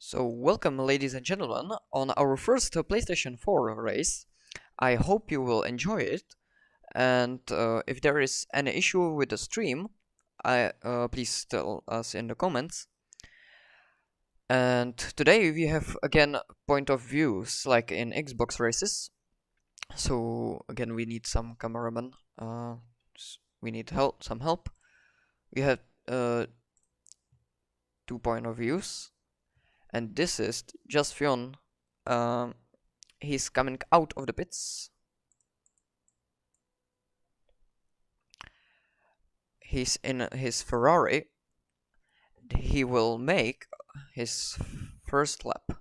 So welcome ladies and gentlemen on our first PlayStation 4 race. I hope you will enjoy it, and if there is any issue with the stream, please tell us in the comments. And today we have again point of views like in Xbox races. So again we need some cameraman. We need some help. We have two point of views, and this is just Fionn. He's coming out of the pits. He's in his Ferrari. He will make his first lap.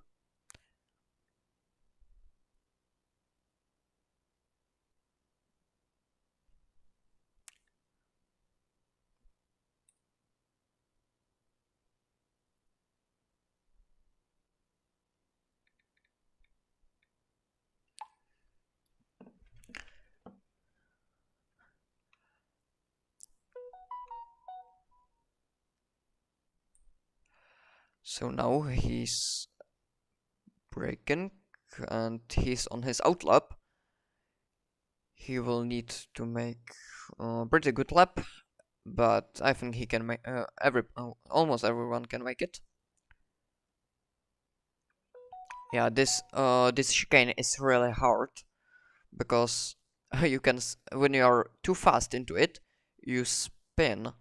So now he's braking and he's on his out lap. He will need to make a pretty good lap, but I think he can make almost everyone can make it. Yeah, this chicane is really hard because you can when you are too fast into it, you spin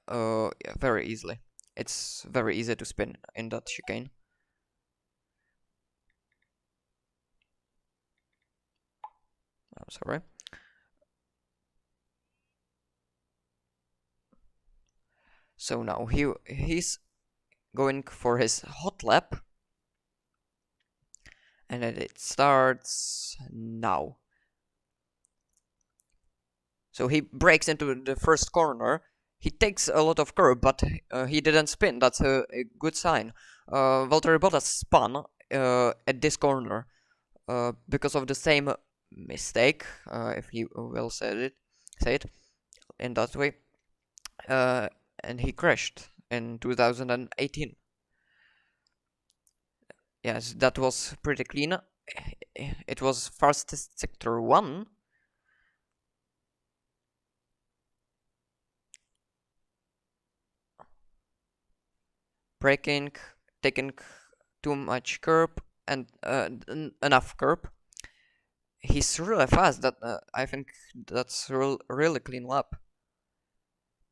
yeah, very easily. It's very easy to spin in that chicane. I'm sorry. So now he's going for his hot lap, and it starts now. So he breaks into the first corner. He takes a lot of curb, but he didn't spin. That's a good sign. Valtteri Bottas spun at this corner because of the same mistake, if he will say it in that way. And he crashed in 2018. Yes, that was pretty clean. It was fastest sector 1. Braking, taking too much curb and enough curb. He's really fast. That I think that's really clean lap.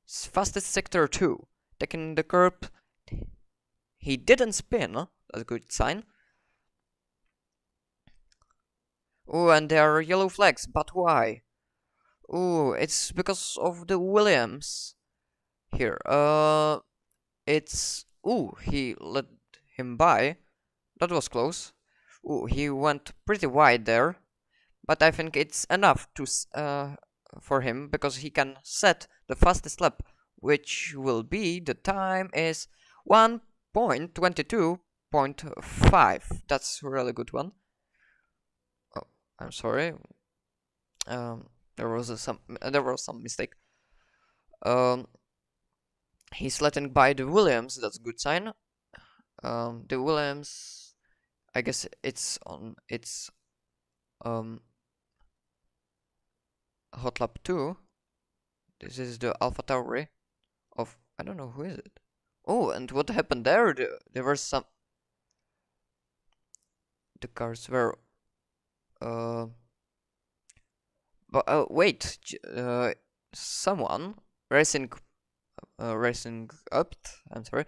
Fastest sector 2, taking the curb. He didn't spin. That's a good sign. Oh, and there are yellow flags, but why? Oh, it's because of the Williams. Here, it's... Ooh, he let him by. That was close. Ooh, he went pretty wide there. But I think it's enough to for him because he can set the fastest lap, which will be, the time is 1.22.5. That's a really good one. Oh, I'm sorry. There was some mistake. Um, he's letting by the Williams. That's a good sign. The Williams, I guess it's on its hot lap 2. This is the Alpha Tauri of, I don't know, who is it. Oh, and what happened there? There were some... The cars were... But wait, someone racing up, I'm sorry,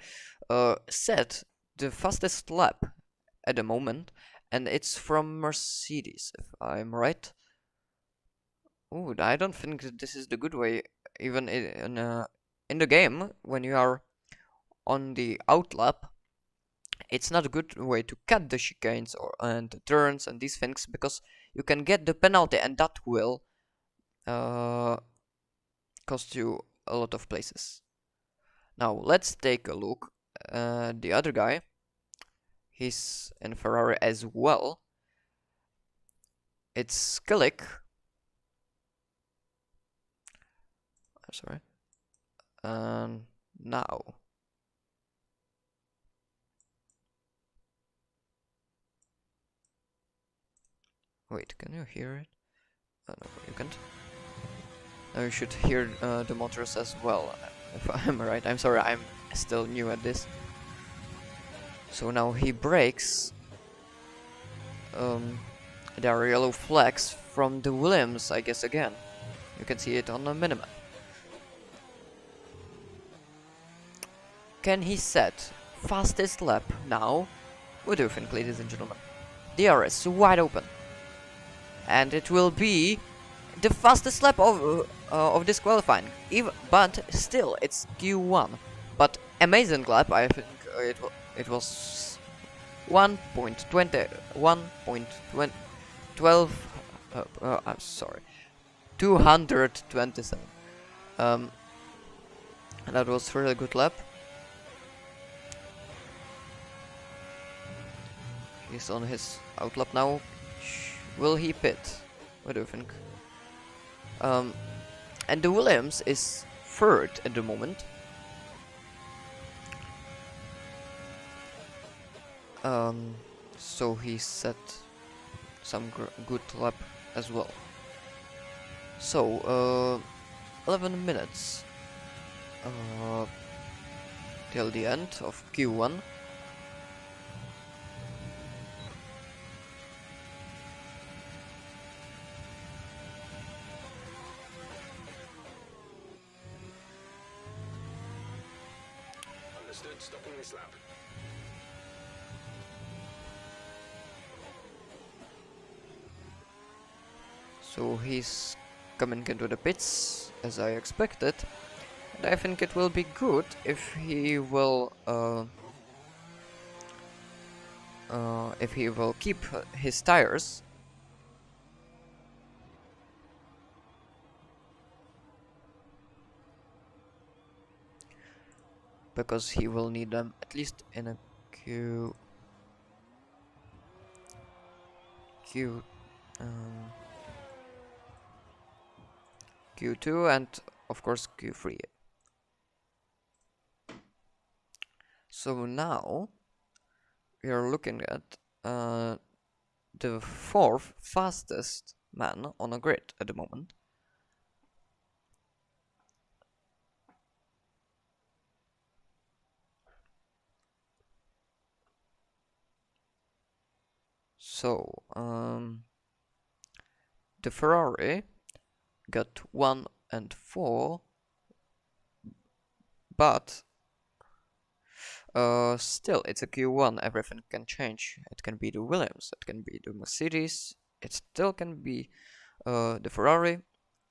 set the fastest lap at the moment, and it's from Mercedes, if I'm right. Oh, I don't think that this is the good way, even in the game, when you are on the out lap. It's not a good way to cut the chicanes and the turns and these things, because you can get the penalty, and that will cost you a lot of places. Now let's take a look at the other guy. He's in Ferrari as well. It's Skillick. I'm sorry. And now Wait, can you hear it? No, you can't. Now you should hear the motors as well, if I'm right. I'm sorry, I'm still new at this. So now he brakes. There are yellow flags from the Williams, I guess, again. You can see it on the minimap. Can he set fastest lap now? What do you think, ladies and gentlemen? DRS wide open. And it will be the fastest lap of this qualifying. But still, it's Q1. But amazing lap, I think it was 1.20, 1.12, I'm sorry, 227. That was really good lap. He's on his outlap now. Will he pit? What do you think? And the Williams is third at the moment. So he set some good lap as well. So 11 minutes till the end of Q1. Understood. Stopping this lap. So he's coming into the pits as I expected, and I think it will be good if he will keep his tires. Because he will need them at least in a Q2 and of course Q3. So now we are looking at the fourth fastest man on a grid at the moment. So the Ferrari got 1 and 4, but still it's a Q1, everything can change. It can be the Williams, it can be the Mercedes, it still can be the Ferrari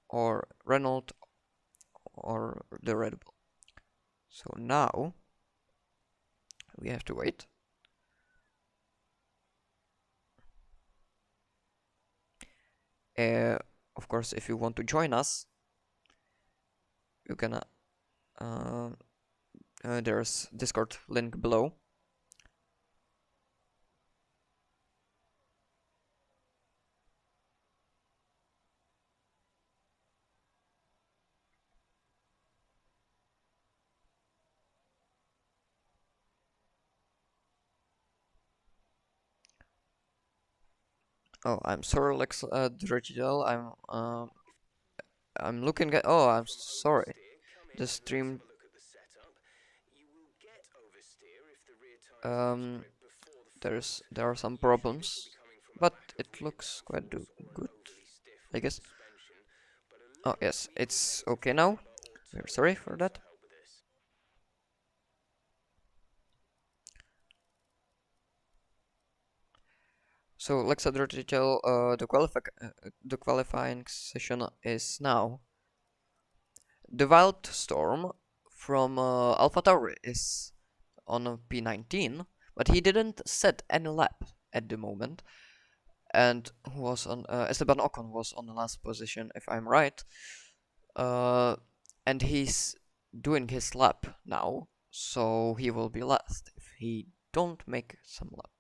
or Renault or the Red Bull. So now we have to wait. Of course, if you want to join us, you can there's Discord link below. Oh, I'm sorry, Lex Digital. I'm looking at. Oh, I'm sorry. The stream. There are some problems, but it looks quite good, I guess. Oh yes, it's okay now. We're sorry for that. So Lex Digital. The qualifying session is now. The Wild Storm from AlphaTauri is on P19, but he didn't set any lap at the moment, and was on Esteban Ocon was on the last position, if I'm right, and he's doing his lap now, so he will be last if he don't make some lap.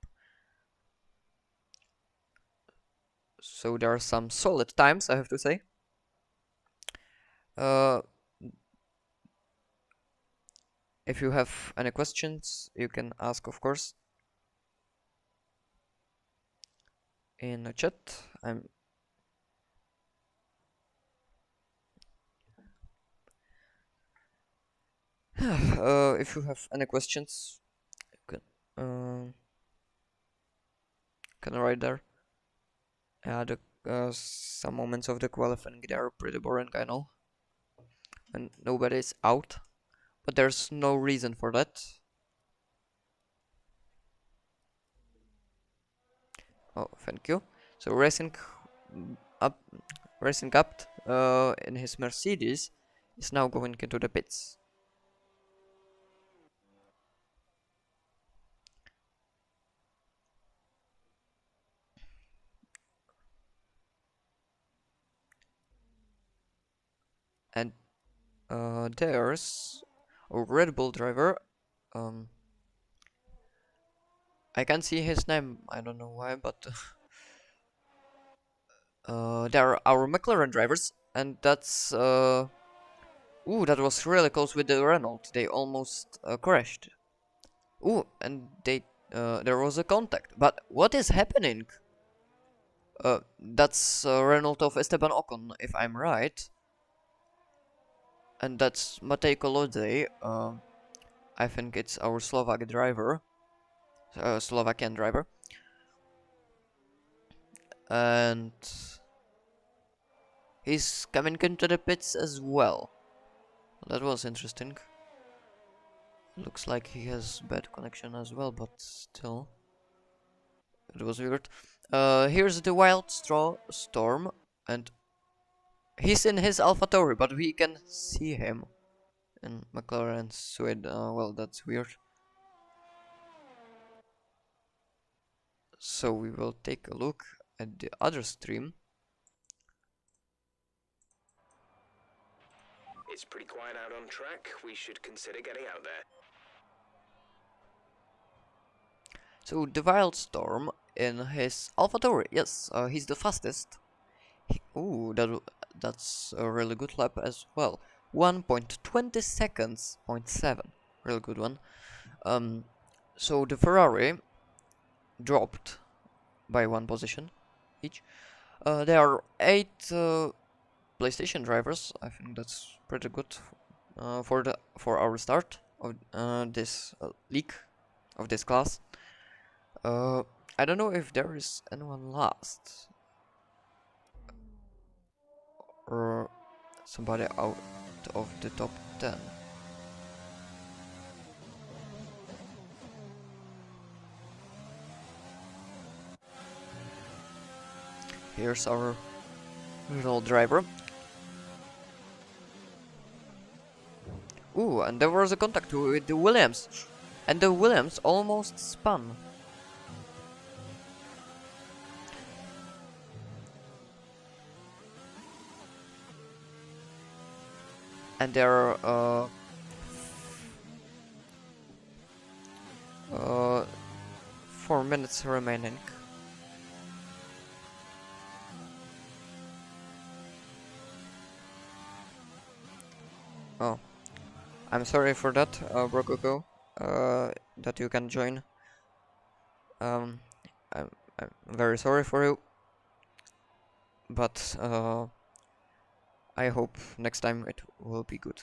So there are some solid times, I have to say. If you have any questions, you can ask, of course. in the chat. I'm if you have any questions, you can write there. Yeah, some moments of the qualifying they are pretty boring, I know, and nobody's out, but there's no reason for that. Oh, thank you. So up, racing up in his Mercedes is now going into the pits. And there's a Red Bull driver. Um, I can't see his name. I don't know why, but they are our McLaren drivers, and that's ooh, that was really close with the Renault. They almost crashed. Ooh, and there was a contact. But what is happening? That's Renault of Esteban Ocon, if I'm right, and that's Matej Kolodze. I think it's our Slovakian driver, and he's coming into the pits as well. That was interesting. Looks like he has bad connection as well, but still, it was weird. Here's the Wild Storm, and he's in his AlphaTauri, but we can see him in McLaren Swede. Well, that's weird. So we will take a look at the other stream. It's pretty quiet out on track. We should consider getting out there. So the Wildstorm in his AlphaTauri, yes, he's the fastest. Ooh, that's a really good lap as well. 1.20 seconds, 0.7, really good one. So the Ferrari dropped by one position each. There are 8 PlayStation drivers. I think that's pretty good for our start of this league of this class. I don't know if there is anyone last or somebody out of the top 10. Here's our little driver. Ooh, and there was a contact with the Williams, and the Williams almost spun. And there are 4 minutes remaining. Oh, I'm sorry for that, Brococo, that you can join. Um, I'm very sorry for you, but I hope next time it will be good.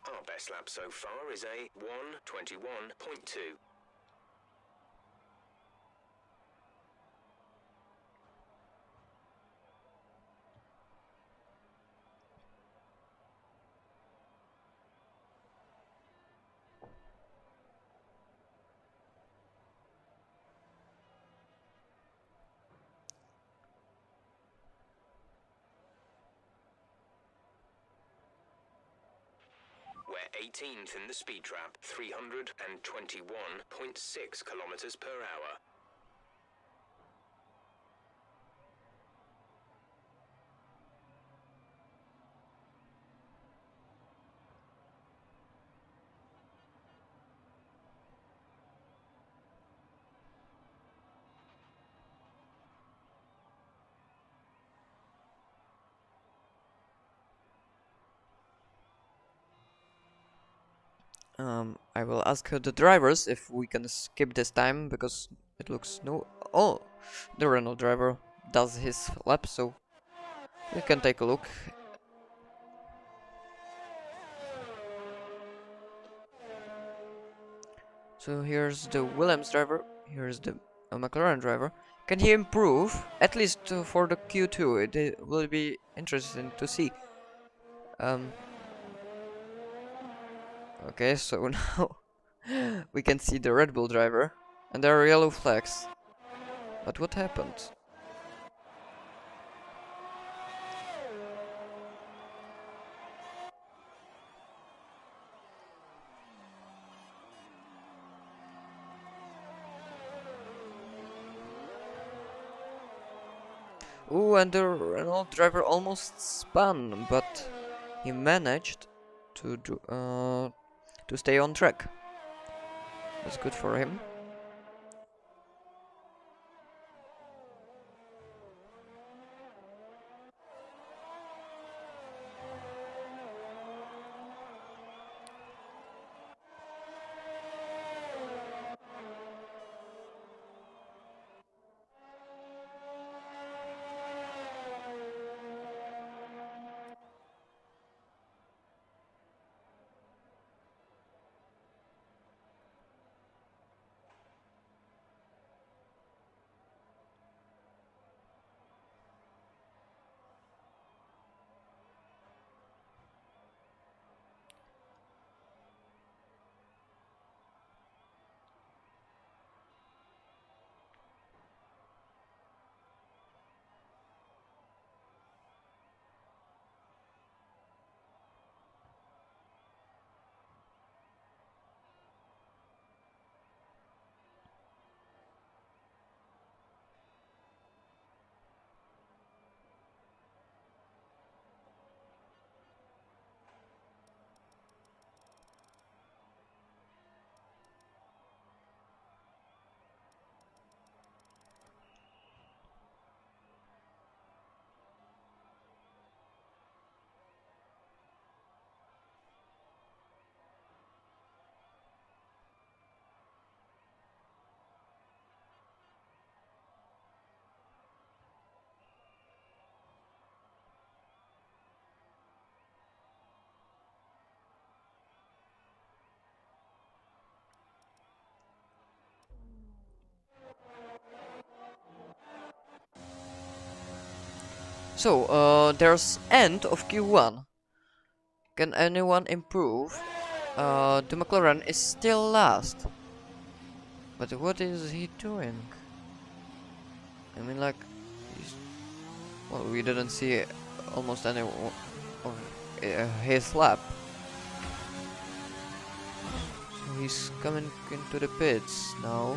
Our best lap so far is a 1:21.2. We're 18th in the speed trap, 321.6 kilometers per hour. I will ask the drivers if we can skip this time because it looks no. Oh, the Renault driver does his lap, so we can take a look. So here's the Williams driver. Here's the McLaren driver. Can he improve at least for the Q2? It will be interesting to see. Um. Okay, so now we can see the Red Bull driver, and there are yellow flags. But what happened? Ooh, and the Renault driver almost spun, but he managed to stay on track. That's good for him. So, there's end of Q1. Can anyone improve? The McLaren is still last. But what is he doing? I mean, like, well, we didn't see almost any of his lap. So he's coming into the pits now.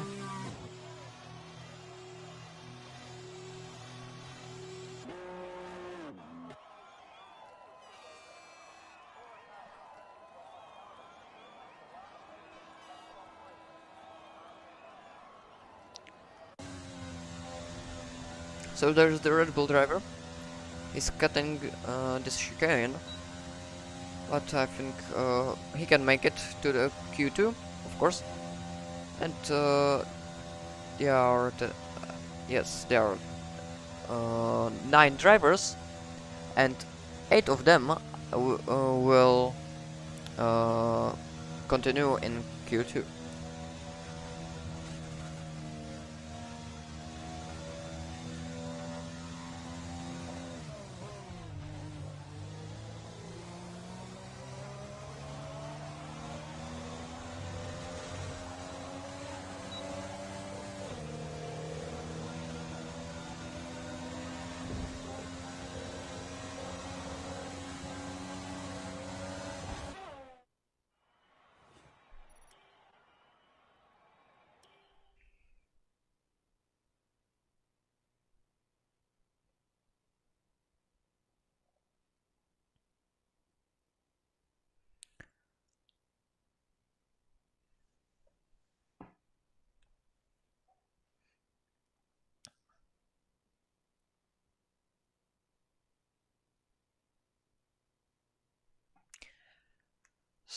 So there's the Red Bull driver. He's cutting this chicane, but I think he can make it to the Q2, of course. And there are yes, there are 9 drivers, and 8 of them will continue in Q2.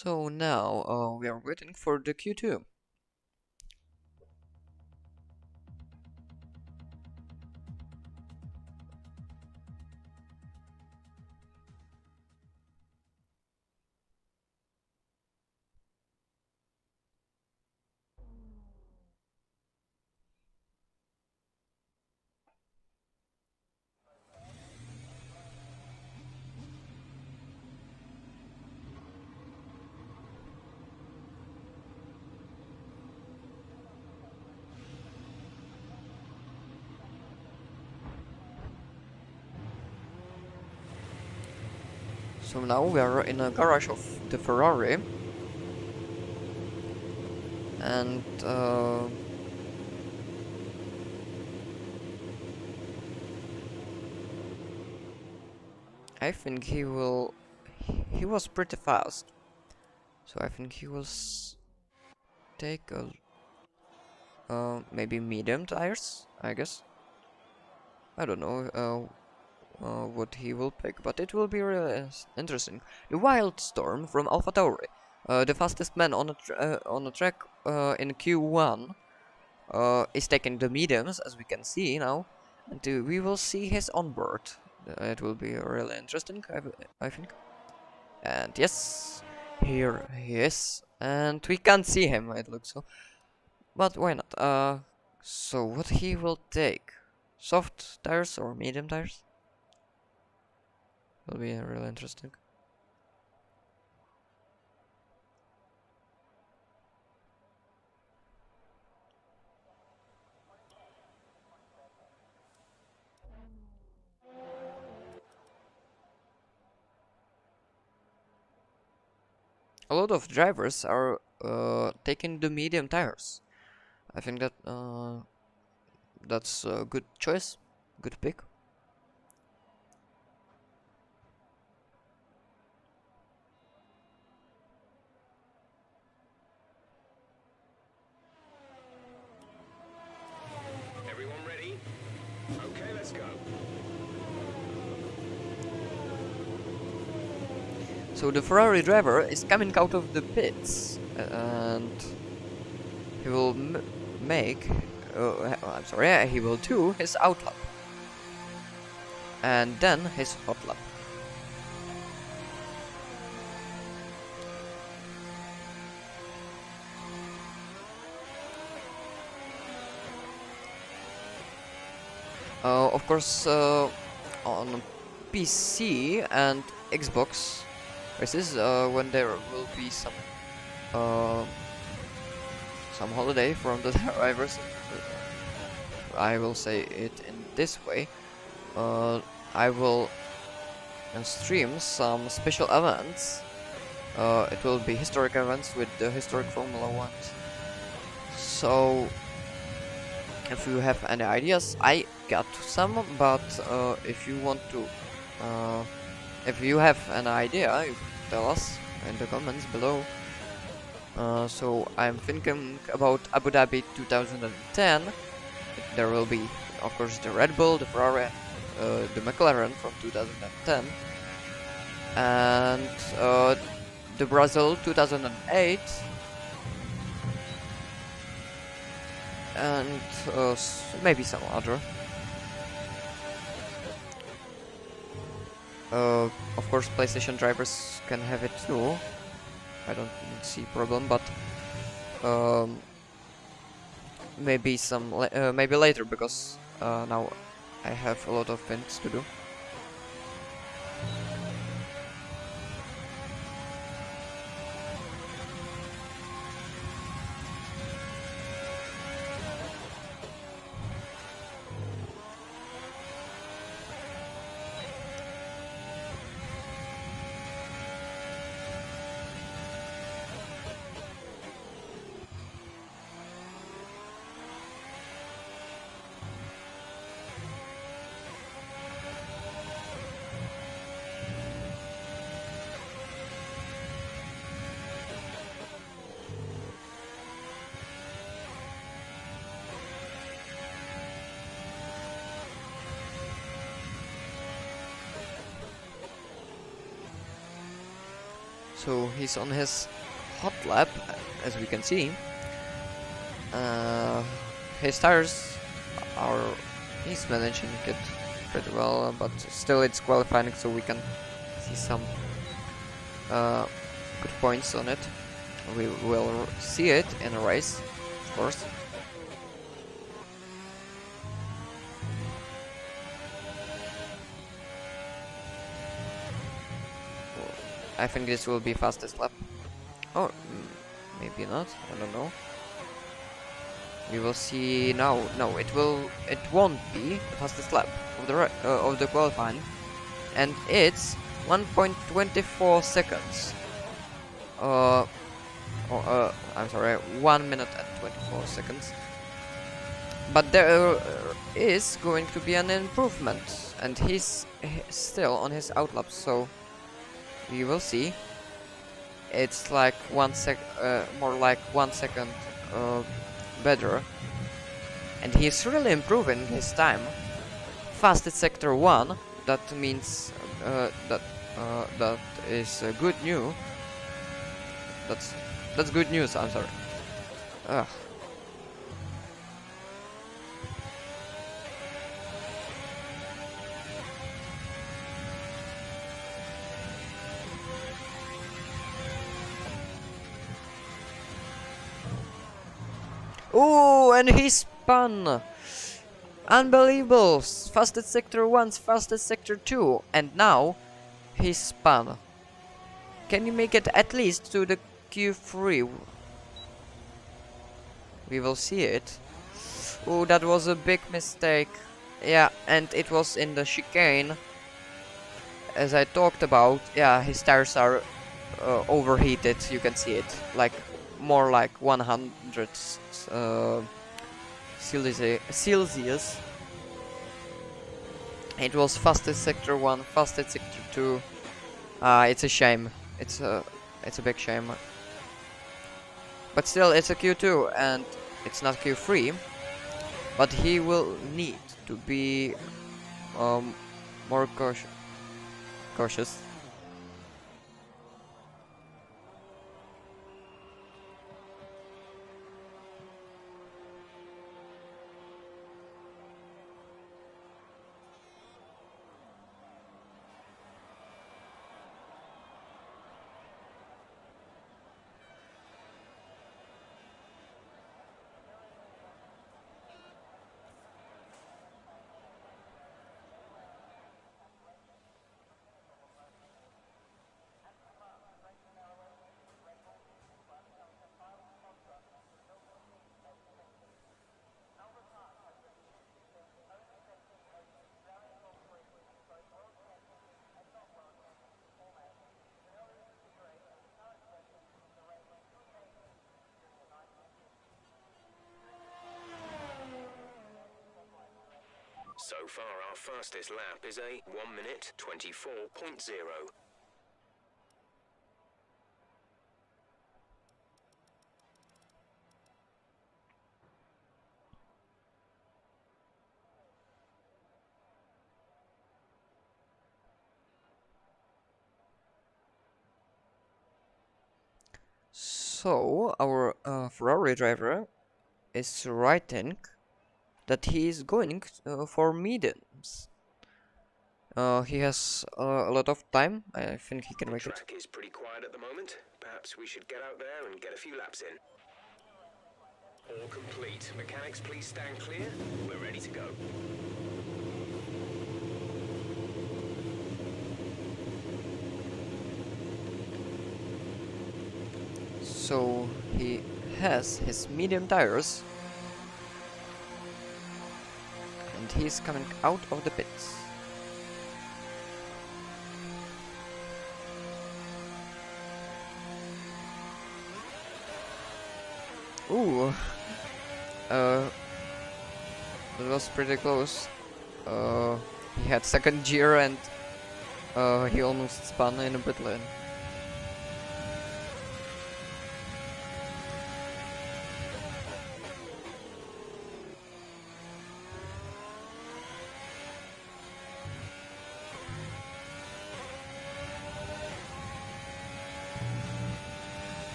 So now we are waiting for the Q2. So now we are in a garage of the Ferrari, and I think he will. He was pretty fast, so I think he will take a maybe medium tires, I guess. I don't know what he will pick, but it will be really interesting. The Wild Storm from AlphaTauri, the fastest man on a track in Q1, is taking the mediums, as we can see now, and we will see his onboard. It will be really interesting, I think. And yes, here he is, and we can't see him. It looks so, but why not? So what he will take? Soft tires or medium tires? Will be really interesting. A lot of drivers are taking the medium tires. I think that that's a good choice, good pick. Everyone ready? Okay, let's go. So the Ferrari driver is coming out of the pits, and he will make. I'm sorry, he will do his out lap, and then his hot lap. Of course, on PC and Xbox races, when there will be uh, some holiday from the drivers, I will say it in this way. I will stream some special events. It will be historic events with the historic Formula 1. So if you have any ideas, I got some, but if you want to, if you have an idea, you can tell us in the comments below. So I'm thinking about Abu Dhabi 2010. There will be, of course, the Red Bull, the Ferrari, the McLaren from 2010, and the Brazil 2008. And maybe some other. Of course, PlayStation drivers can have it too. I don't see problem, but maybe maybe later, because now I have a lot of things to do. So he's on his hot lap, as we can see. His tires are... he's managing it pretty well, but still it's qualifying, so we can see some good points on it. We will see it in a race, of course. I think this will be fastest lap. Oh, maybe not. I don't know. We will see now. No, it won't be the fastest lap of the qualifying, and it's 1.24 seconds. I'm sorry, 1 minute and 24 seconds. But there is going to be an improvement, and he's still on his outlap, so we will see. It's like more like 1 second better, and he's really improving his time. Fastest sector 1. That means that is good news. That's good news. I'm sorry. Ugh. Oh, and he spun! Unbelievable! Fastest sector 1, fastest sector 2, and now he spun. Can you make it at least to the Q3? We will see it. Oh, that was a big mistake. Yeah, and it was in the chicane. As I talked about, yeah, his tires are overheated. You can see it, like more like 100 Celsius. It was fastest sector 1, fastest sector 2. It's a shame. It's a big shame. But still, it's a Q2 and it's not Q3. But he will need to be more cautious. So far, our fastest lap is a 1 minute 24.0. So our Ferrari driver is writing that he is going for mediums. He has a lot of time. I think he can The make it. track is pretty quiet at the moment. Perhaps we should get out there and get a few laps in. All complete. Mechanics, please stand clear. We're ready to go. So he has his medium tires, and he's coming out of the pits. Ooh, that was pretty close. He had second gear and he almost spun in a pit lane.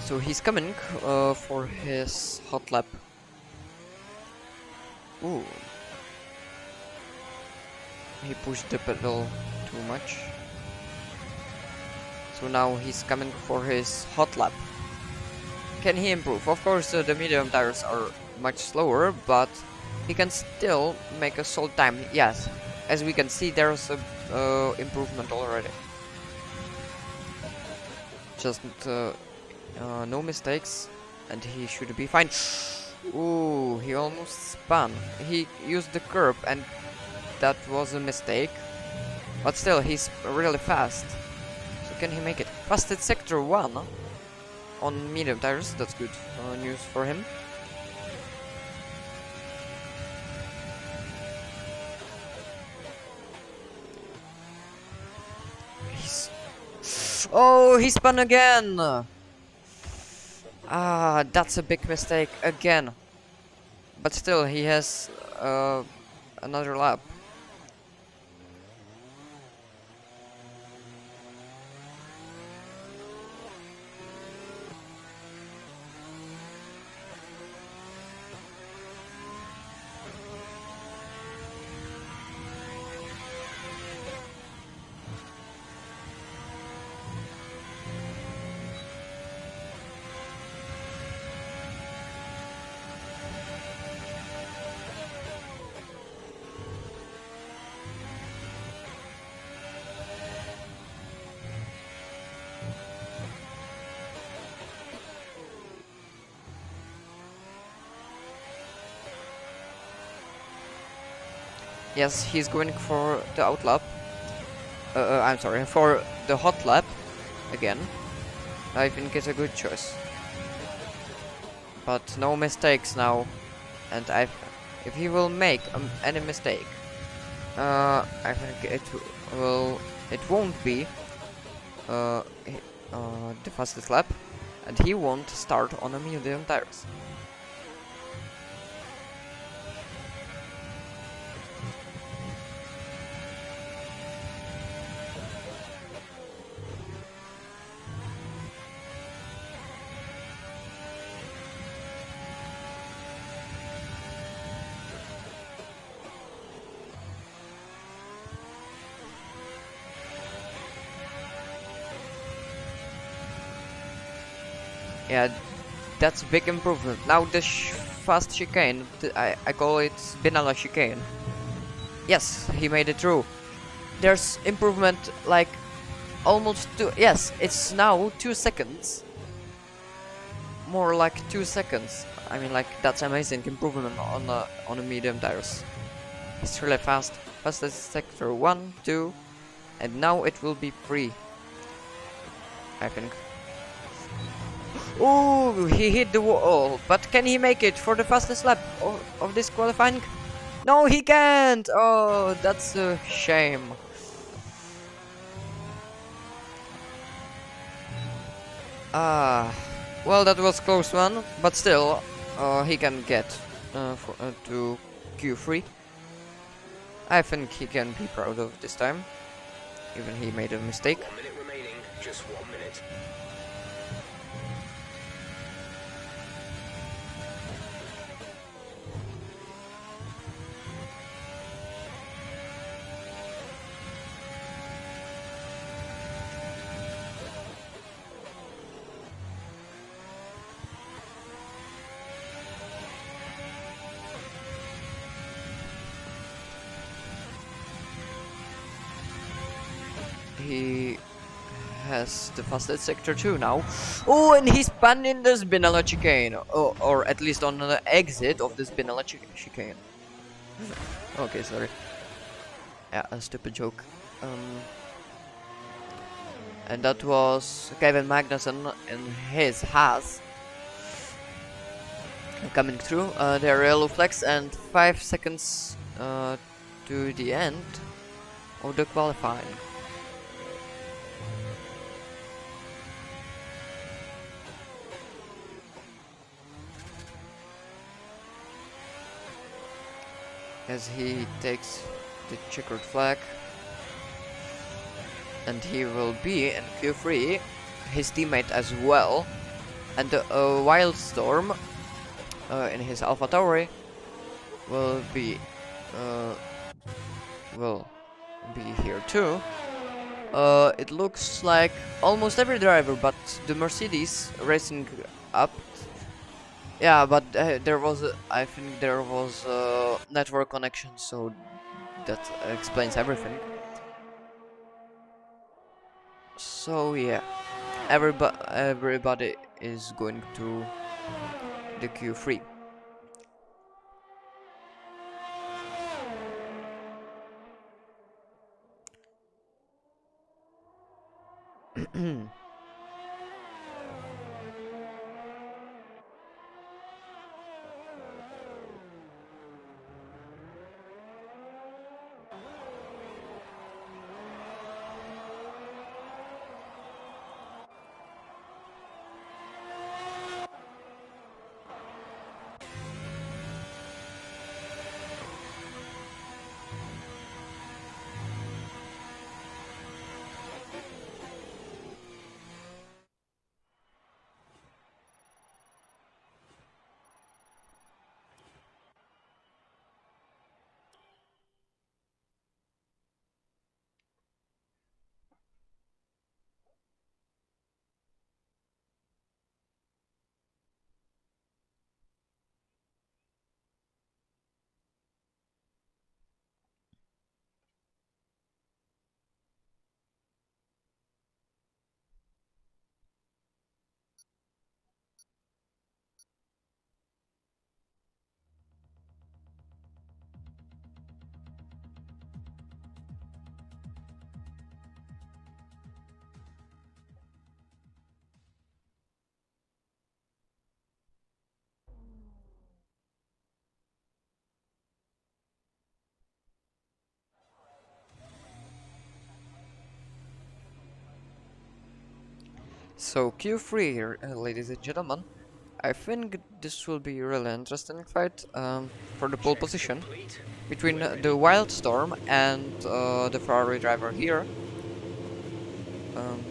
So he's coming for his hot lap. Ooh. He pushed the pedal too much. So now he's coming for his hot lap. Can he improve? Of course, the medium tires are much slower, but he can still make a solid time. Yes, as we can see, there's a improvement already. Just no mistakes, and he should be fine. Ooh, he almost spun. He used the curb, and that was a mistake. But still, he's really fast. So can he make it? Fastest sector 1 on medium tires. That's good news for him. Oh, he spun again! Ah, that's a big mistake again. But still, he has another lap. Yes, he's going for the out lap. I'm sorry, for the hot lap again. I think it's a good choice. But no mistakes now. And if he will make any mistake, I think it won't be the fastest lap, and he won't start on a medium tires. Yeah, that's a big improvement. Now the fast chicane, I call it Spinella chicane. Yes, he made it through. There's improvement like almost yes, it's now 2 seconds. More like 2 seconds. I mean, like, that's amazing improvement on the medium tires. It's really fast. Fastest sector 1, 2, and now it will be 3. I think. Oh, he hit the wall, but can he make it for the fastest lap of this qualifying? No, he can't! Oh, that's a shame. Well, that was close one, but still, he can get to Q3. I think he can be proud of this time, even he made a mistake. 1 minute remaining, just 1 minute. He has the fastest sector 2 now. Oh, and he spun in the Spinella chicane, or at least on the exit of the Spinella chicane. Okay, sorry. Yeah, a stupid joke. And that was Kevin Magnussen in his Haas coming through. Their yellow flags and 5 seconds to the end of the qualifying. As he takes the checkered flag, and he will be in Q3, his teammate as well, And Wildstorm in his AlphaTauri will be uh, will be here too. It looks like almost every driver, but the Mercedes racing up. Yeah, but there was, I think there was a network connection, so that explains everything. So yeah, everybody is going to the Q3. So Q3 here, ladies and gentlemen. I think this will be a really interesting fight for the pole Checks position complete. between We're the ready. Wildstorm and the Ferrari driver here. Um,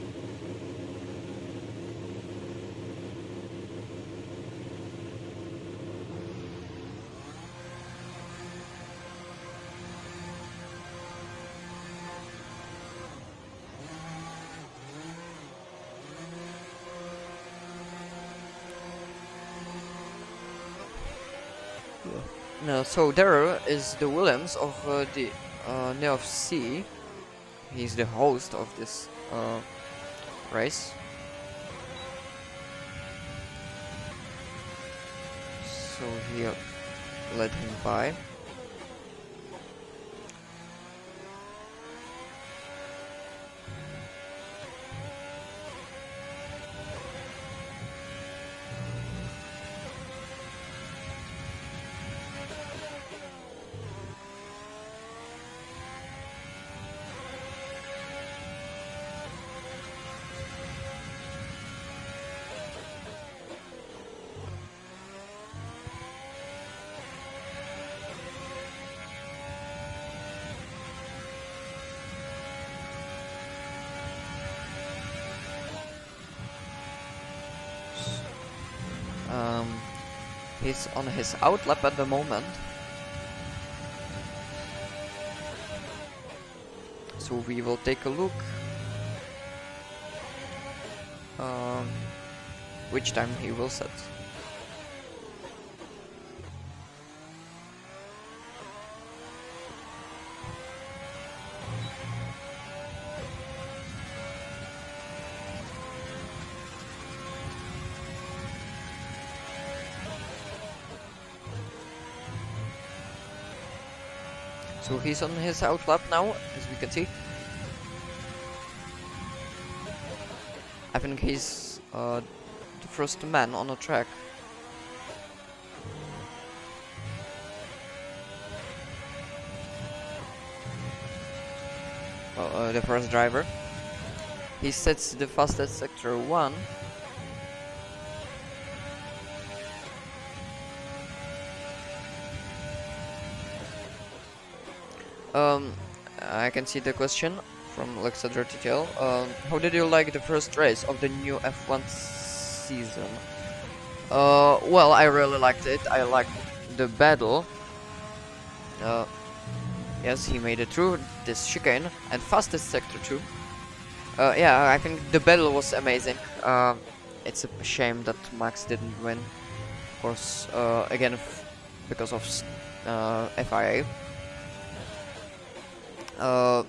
no, so there is the Williams of the Neof C. He's the host of this race. So he let him by. Um, he's on his outlap at the moment. So we will take a look um, which time he will set. So he's on his outlap now, as we can see. I think he's the first man on the track. The first driver. He sets the fastest sector 1. I can see the question from Alexandra TTL. How did you like the first race of the new F1 season? Well, I really liked it. I liked the battle. Uh, yes, he made it through this chicane and fastest sector too. Yeah, I think the battle was amazing. It's a shame that Max didn't win. Of course, again, because of FIA. Uh,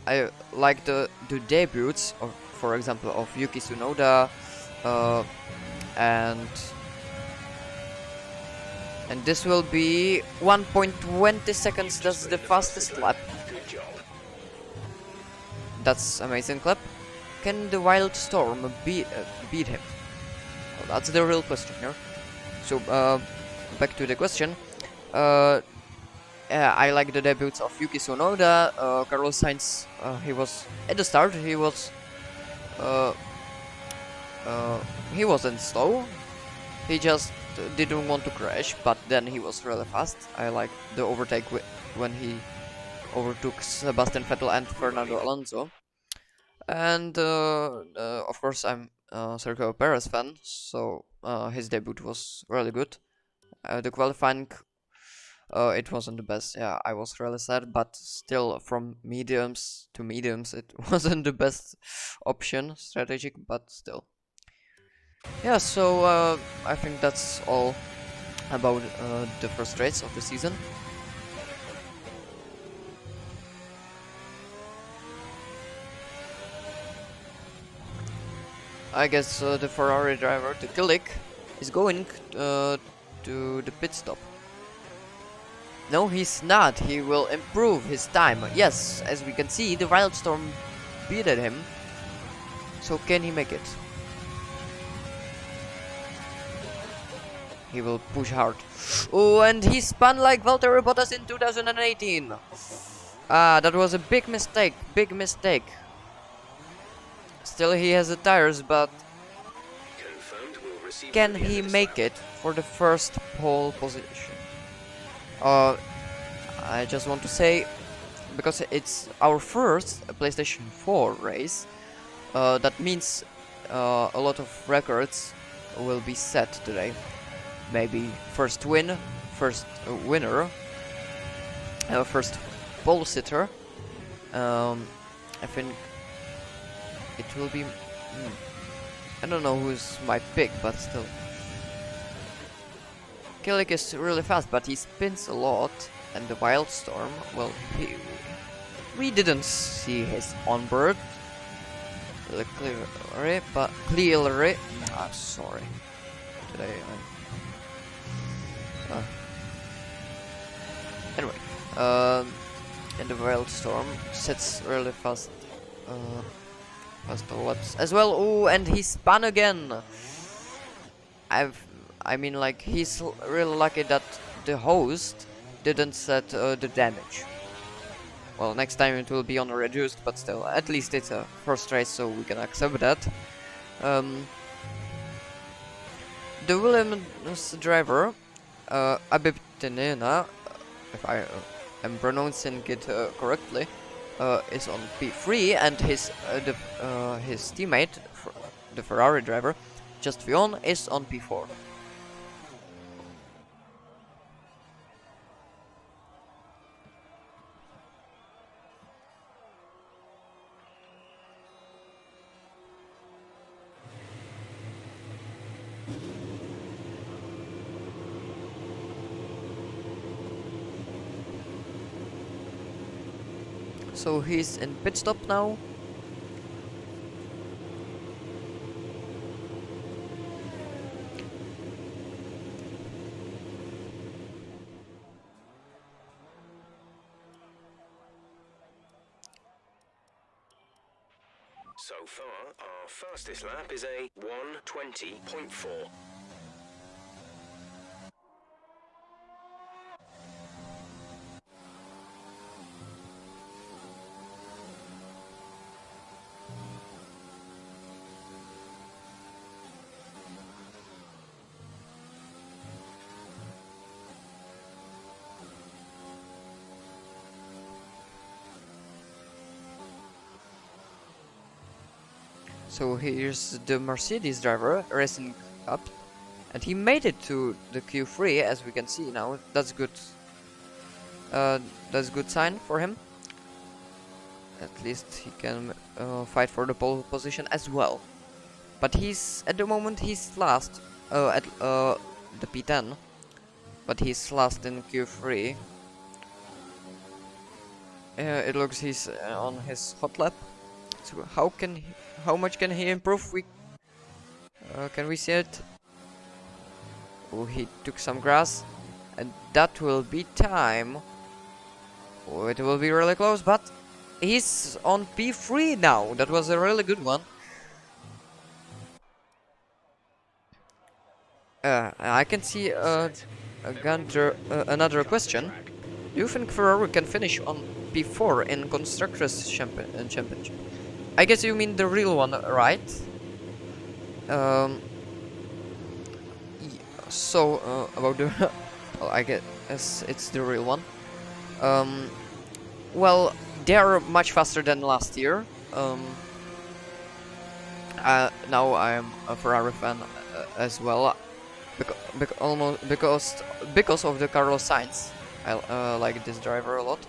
I like the debuts of, for example, of Yuki Tsunoda, uh, and this will be 1.20 seconds. That's the fastest lap. Good job. That's amazing clap. Can the Wild Storm beat him? Well, that's the real question here. So back to the question. Yeah, I like the debuts of Yuki Tsunoda. Carlos Sainz. He was at the start. Uh, he wasn't slow. He just didn't want to crash, but then he was really fast. I like the overtake when he overtook Sebastian Vettel and Fernando Alonso. And of course, I'm a Sergio Perez fan, so his debut was really good. The qualifying, it wasn't the best. Yeah, I was really sad, but still, from mediums to mediums, it wasn't the best option, strategic, but still. Yeah, so I think that's all about the first race of the season. I guess the Ferrari driver, the Killick, is going to the pit stop. No, he's not. He will improve his time. Yes, as we can see, the Wildstorm beated him. So can he make it? He will push hard. Oh, and he spun like Valtteri Bottas in 2018. Ah, that was a big mistake. Big mistake. Still, he has the tires, but Confirmed. We'll receive can at the end he of this make lap. it for the first pole position? I just want to say, because it's our first PlayStation 4 race, that means a lot of records will be set today. Maybe first win, first winner, first pole sitter. I think it will be. I don't know who's my pick, but still. Killick is really fast, but he spins a lot, and the Wildstorm, well, we didn't see his onboard clearly, but clearly, sorry, today anyway, and the Wildstorm sets really fast, fast laps as well. Oh, and he spun again. I mean, like, he's really lucky that the host didn't set the damage. Well, next time it will be on reduced, but still, at least it's a first race, so we can accept that. The Williams driver, Abib Tenena, if I am pronouncing it correctly, is on P3, and his teammate, the Ferrari driver, Just Vion, is on P4. So he's in pit stop now. So far, our fastest lap is a 1:20.4. So here's the Mercedes driver racing up. and he made it to the Q3, as we can see now. That's good. That's a good sign for him. At least he can fight for the pole position as well. But he's at the moment he's last at the P10, but he's last in Q3. It looks he's on his hot lap. So how much can he improve? Can we see it? Oh, he took some grass, and that will be time. Oh, it will be really close, but he's on P3 now. That was a really good one. I can see another question. Do you think Ferrari can finish on P4 in Constructors' Championship? I guess you mean the real one, right? About the... well, I guess it's the real one. Well, they are much faster than last year. Now I am a Ferrari fan as well, because of the Carlos Sainz. I like this driver a lot.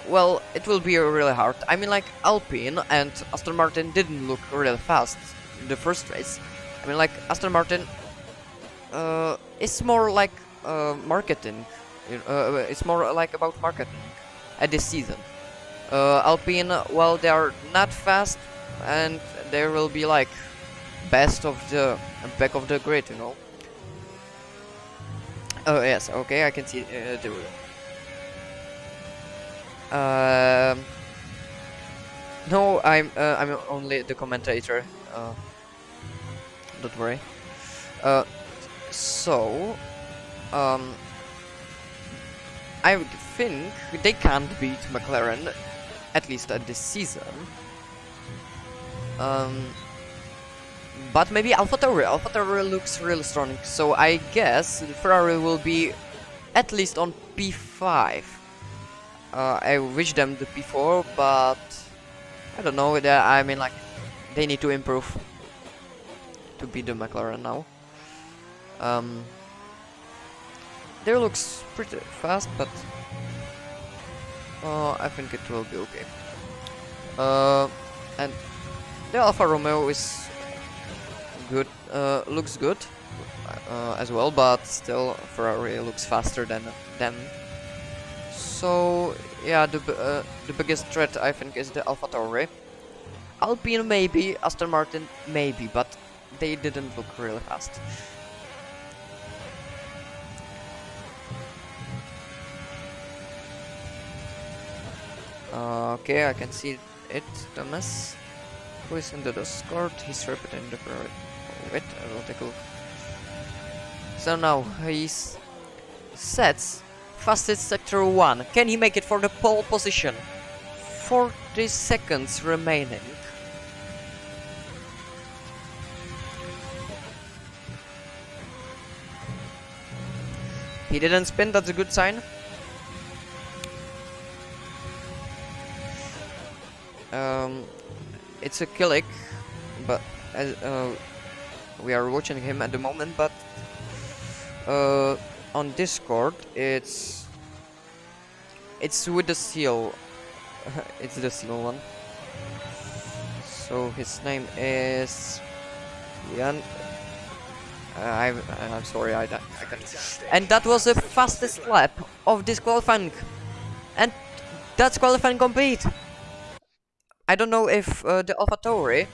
Well, it will be really hard. I mean, like Alpine and Aston Martin didn't look really fast in the first race. I mean, like Aston Martin is more like marketing. It's more like about marketing at this season. Alpine, well, they are not fast, and they will be like best of the back of the grid, you know. Oh yes, okay, I can see the. No, I'm only the commentator. Don't worry. So, I think they can't beat McLaren, at least at this season. But maybe AlphaTauri. AlphaTauri looks really strong, so I guess Ferrari will be at least on P5. I wish them the P4, but I don't know. I mean, like, they need to improve to beat the McLaren now. They looks pretty fast, but I think it will be okay. And the Alfa Romeo is good, looks good as well, but still Ferrari looks faster than them. So yeah, the biggest threat I think is the AlphaTauri. Alpine maybe, Aston Martin maybe, but they didn't look really fast. Okay, I can see it. Thomas, who is in the Discord? He's repeating the Ferrari. Wait, I will take a look. So now he sets fastest sector 1. Can he make it for the pole position? 40 seconds remaining. He didn't spin, that's a good sign. It's a Killick, but as we are watching him at the moment, but on Discord it's with the seal. It's the seal one. So his name is Jan. I'm sorry, I can't. And that was the fastest lap of this qualifying, and that's qualifying complete. I don't know if the AlphaTauri,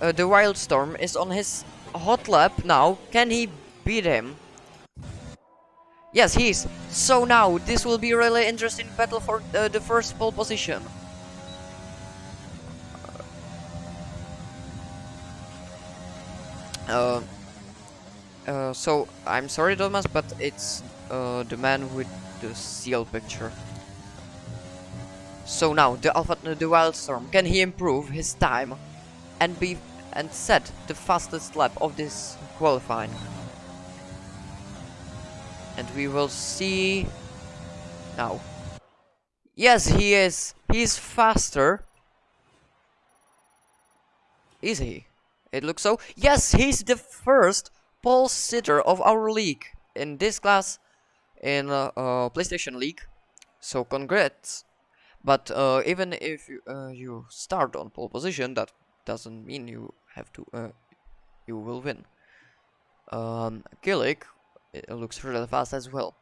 the Wildstorm, is on his hot lap now. Can he beat him? Yes, he is. So now this will be a really interesting battle for the first pole position. So I'm sorry, Thomas, but it's the man with the seal picture. So now the Wildstorm, can he improve his time and set the fastest lap of this qualifying? And we will see now. Yes, he is. He's faster. Is he? It looks so. Yes, he's the first pole sitter of our league in this class in PlayStation League. So congrats. But even if you start on pole position, that doesn't mean you have to you will win. Killick, it looks really fast as well.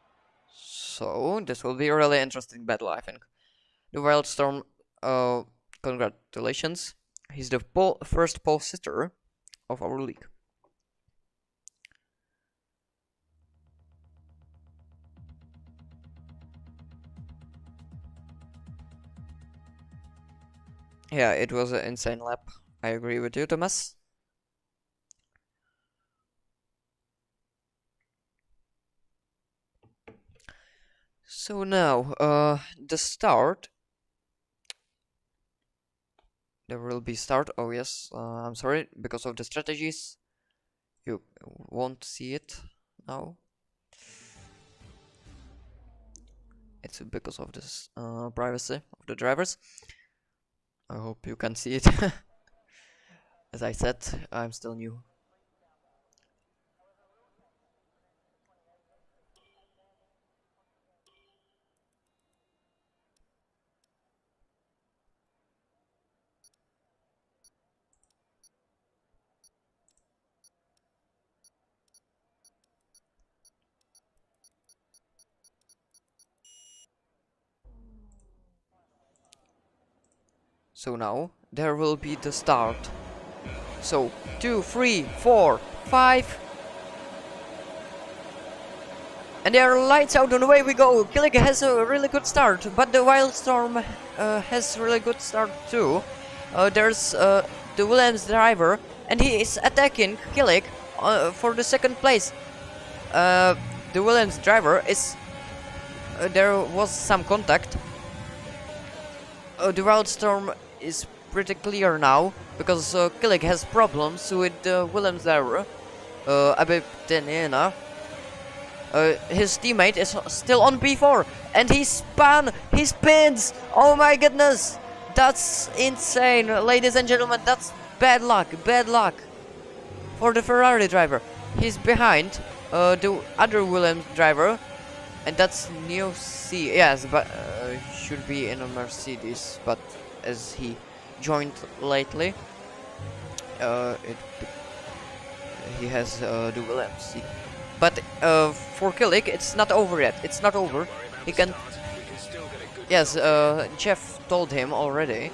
So this will be a really interesting battle, I think. The Wildstorm, congratulations. He's the first pole sitter of our league. Yeah, it was an insane lap. I agree with you, Thomas. So now, the start. There will be start. Oh yes, I'm sorry, because of the strategies, you won't see it now. It's because of this privacy of the drivers. I hope you can see it. As I said, I'm still new. So now there will be the start. So 2, 3, 4, 5. And there are lights out, and away we go. Killick has a really good start, but the Wildstorm has really good start too. There's the Williams driver, and he is attacking Killick for the second place. The Williams driver is... there was some contact. The Wildstorm is pretty clear now, because Killick has problems with the Williams driver, Abibtenena. His teammate is still on P4, and he spins! Oh my goodness! That's insane, ladies and gentlemen, that's bad luck for the Ferrari driver. He's behind the other Williams driver, and that's Neo C. Yes, but should be in a Mercedes, but as he joined lately, he has the Williams C. But for Killick, it's not over yet. It's not over. He can. Yes, Jeff told him already.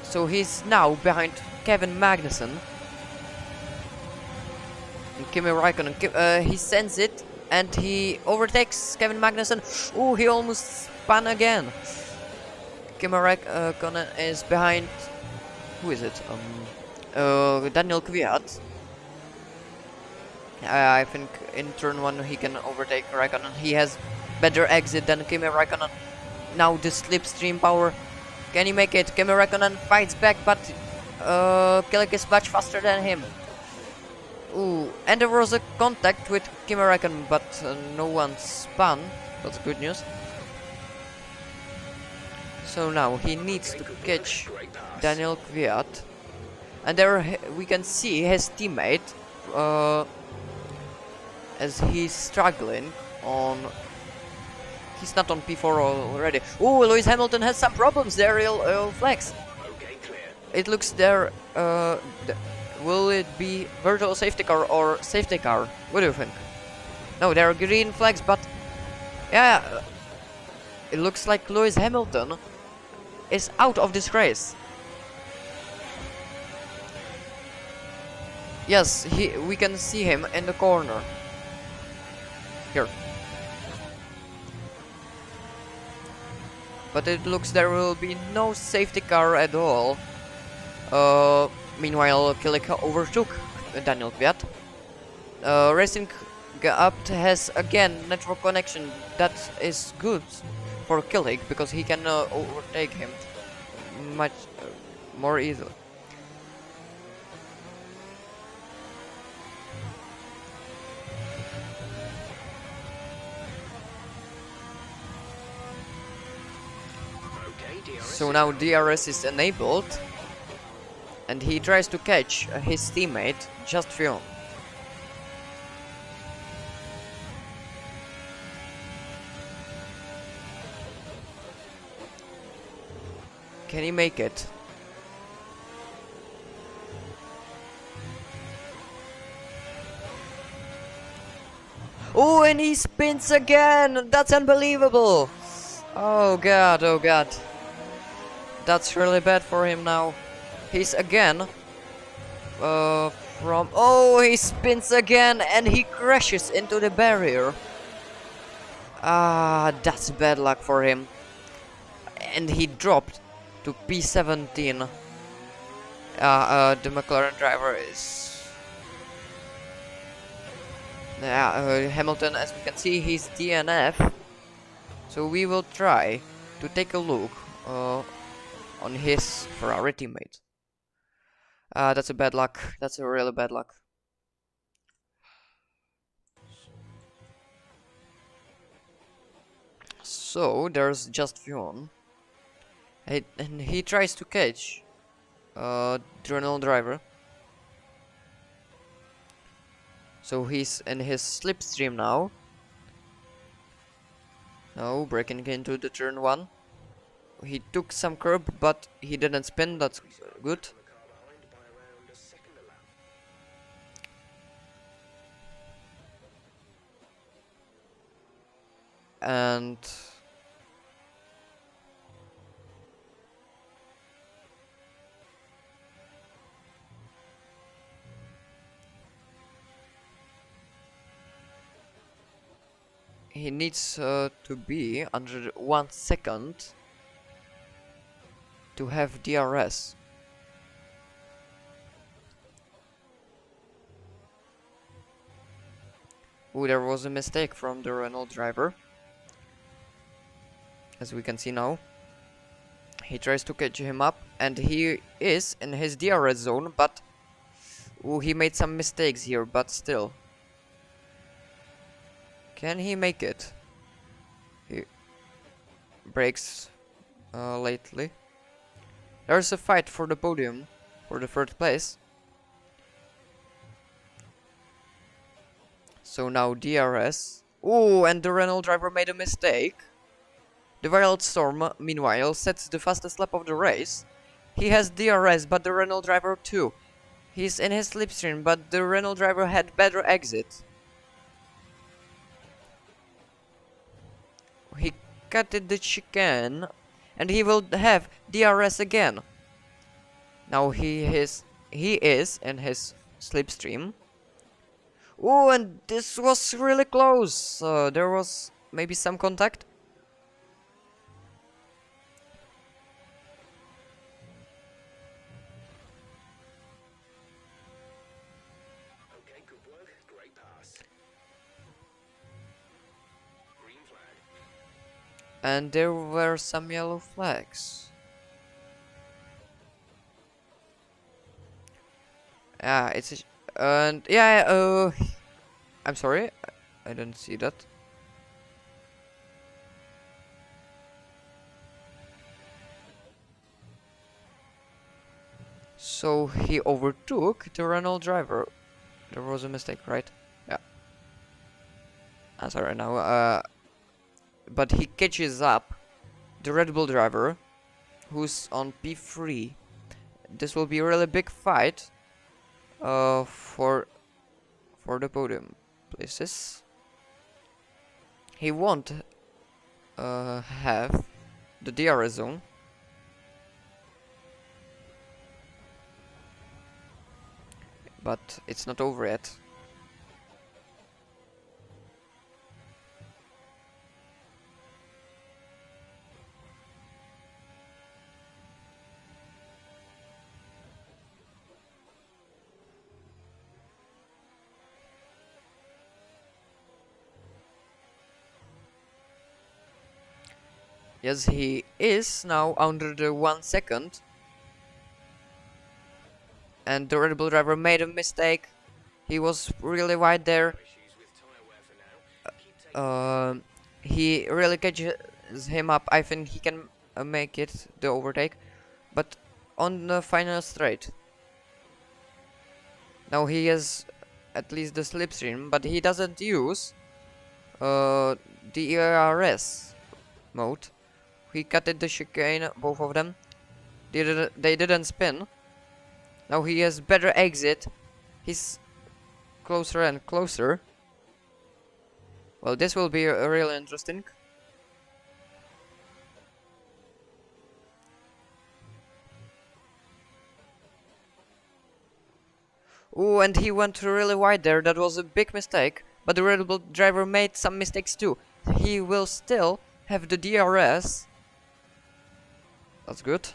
So he's now behind Kevin Magnussen. And Kimi Raikkonen. He sends it and he overtakes Kevin Magnussen. Oh, he almost spun again. Kimi Raikkonen is behind. Who is it? Daniel Kvyat. I think in turn 1 he can overtake Raikkonen. He has better exit than Kimi Raikkonen. Now the slipstream power. Can he make it? Kimi Raikkonen fights back, but Killick is much faster than him. Ooh, and there was a contact with Kimi Raikkonen, but no one spun. That's good news. So now he needs to catch Daniel Kvyat. And there we can see his teammate. As he's struggling on... He's not on P4 already. Oh, Lewis Hamilton has some problems there, he'll flex. It looks there... will it be virtual safety car or safety car? What do you think? No, there are green flags, but... Yeah, it looks like Lewis Hamilton is out of this race. Yes, we can see him in the corner. Here. But it looks there will be no safety car at all. Meanwhile, Killick overtook Daniel Kvyat. Racing Up has again network connection. That is good for Killick because he can overtake him much more easily. So now DRS is enabled. and he tries to catch his teammate, Just Fion. Can he make it? Oh, and he spins again! That's unbelievable! Oh god, oh god. That's really bad for him now. He's again from... Oh, he spins again and he crashes into the barrier. Ah, that's bad luck for him. And he dropped to P17. The McLaren driver is... Hamilton, as we can see, he's DNF. So we will try to take a look on his Ferrari teammate. That's a bad luck. That's a really bad luck. So there's Just Fion. And he tries to catch the Renault driver. So he's in his slipstream now. No, breaking into the turn 1. He took some curb, but he didn't spin. That's good. And he needs to be under 1 second to have DRS. Oh, there was a mistake from the Renault driver. As we can see now. He tries to catch him up and he is in his DRS zone, but oh, he made some mistakes here, but still. Can he make it? He breaks lately. There's a fight for the podium, for the 3rd place. So now DRS. Oh, and the Renault driver made a mistake. The Wild Storm, meanwhile, sets the fastest lap of the race. He has DRS, but the Renault driver too. He's in his slipstream, but the Renault driver had better exit. He cutted the chicane, and he will have DRS again. Now he is in his slipstream. Oh, and this was really close. There was maybe some contact. Okay, good work. Great pass. Green flag. And there were some yellow flags. It's and yeah, I'm sorry, I didn't see that. So he overtook the Renault driver. There was a mistake, right? Yeah. I'm sorry now. But he catches up the Red Bull driver, who's on P3. This will be a really big fight. For the podium places. He won't have the DRS zone. But it's not over yet. Yes, he is now under the 1 second. And the Red Bull driver made a mistake. He was really wide there. He really catches him up. I think he can make it, the overtake. But on the final straight, Now he has at least the slipstream, but he doesn't use uh, the ERS mode. He cut it the chicane, both of them. They didn't spin. Now he has better exit. He's closer and closer. Well, this will be really interesting. Oh, and he went really wide there. That was a big mistake. But the Red Bull driver made some mistakes too. He will still have the DRS. That's good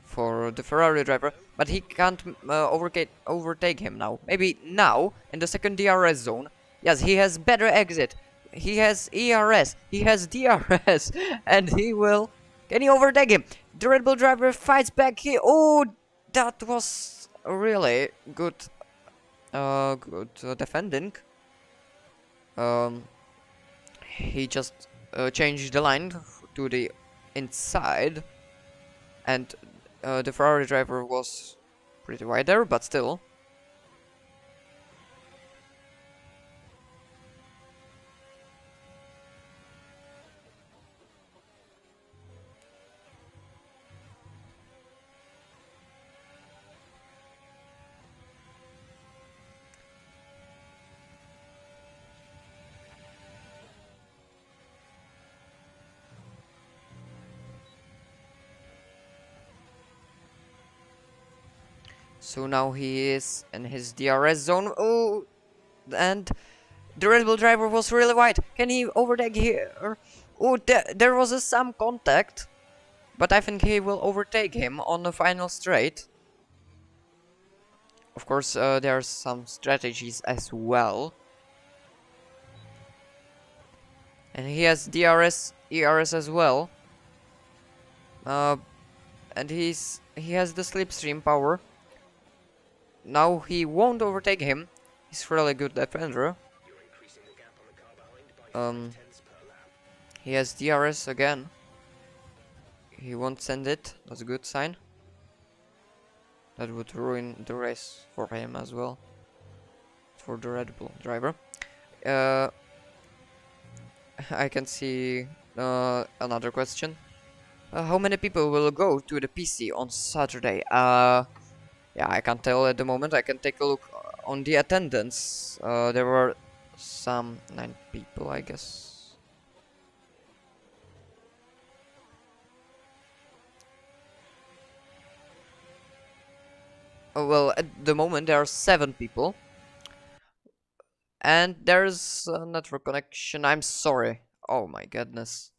for the Ferrari driver. But he can't overtake him now. Maybe now, in the second DRS zone. Yes, he has better exit. He has ERS. He has DRS. And he will... Can he overtake him? The Red Bull driver fights back here. Oh, that was really good. Defending. He just changed the line to the inside. And the Ferrari driver was pretty wide there, but still. So now he is in his DRS zone. Oh, and the Red Bull driver was really wide. Can he overtake here? Oh, there was some contact. But I think he will overtake him on the final straight. Of course, there are some strategies as well. And he has DRS, ERS as well. And he has the slipstream power. Now he won't overtake him. He's really good defender. He has DRS again. He won't send it. That's a good sign. That would ruin the race for him as well. For the Red Bull driver. I can see another question. How many people will go to the PC on Saturday? Yeah, I can't tell at the moment. I can take a look on the attendance. There were some 9 people, I guess. Oh, well, at the moment there are 7 people. And there's a network connection. I'm sorry. Oh my goodness.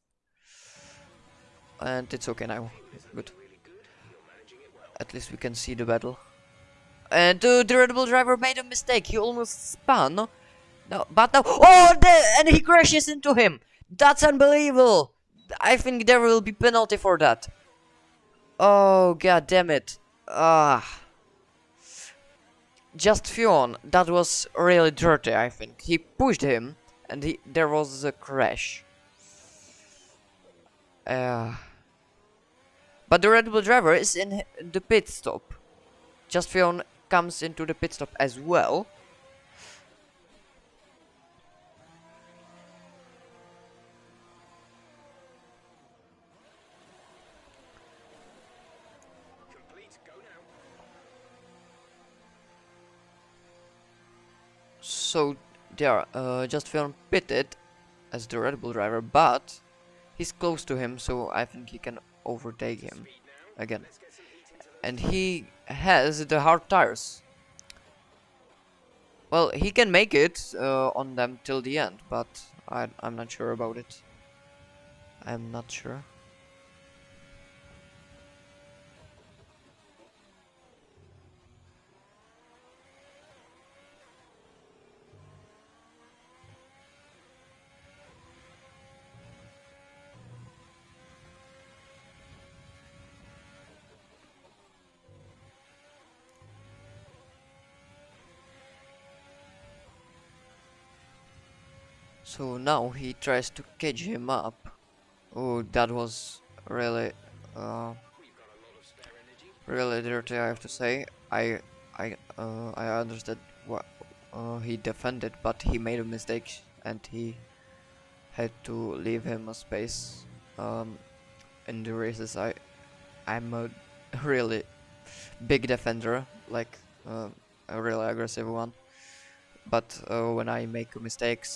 And it's okay now. Good. At least we can see the battle. And the Red Bull driver made a mistake. He almost spun. No, but now. Oh, and he crashes into him. That's unbelievable. I think there will be penalty for that. Oh, god damn it. Ah. Just Fionn, that was really dirty, I think. He pushed him, and there was a crash. But the Red Bull driver is in the pit stop. Just Fionn comes into the pit stop as well. So there, Just Fionn pitted as the Red Bull driver, but he's close to him, so I think he can overtake him again. And he has the hard tires. Well, he can make it on them till the end, but I'm not sure about it. I'm not sure. So now he tries to catch him up. Oh, that was really, really dirty, I have to say. I I understood what he defended, but he made a mistake and he had to leave him a space um, in the races. I'm a really big defender, like a really aggressive one. But when I make a mistake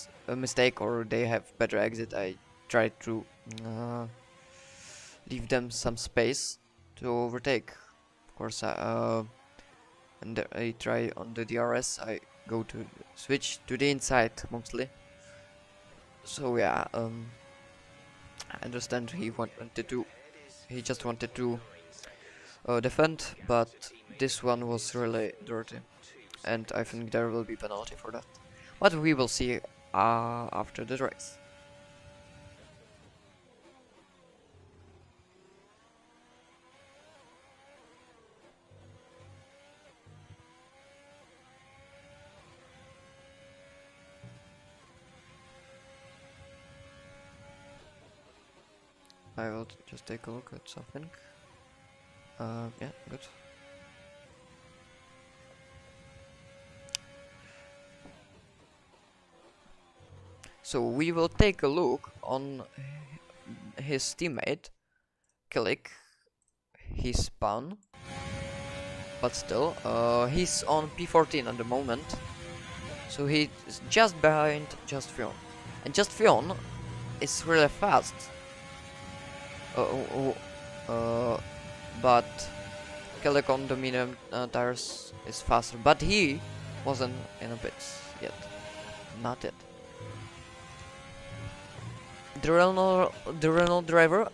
or they have better exit, I try to uh, leave them some space to overtake. Of course, and I try on the DRS. I go to switch to the inside mostly. So yeah, I understand he just wanted to defend, but this one was really dirty, and I think there will be penalty for that. But we will see after the race. I will just take a look at something. Yeah, good. So we will take a look on his teammate, Kilik. He spun, but still, he's on P14 at the moment. So he's just behind Just Fion. And Just Fion is really fast. Uh, but Kelek on the medium tires is faster. But he wasn't in a pits yet. Not yet. The Renault driver,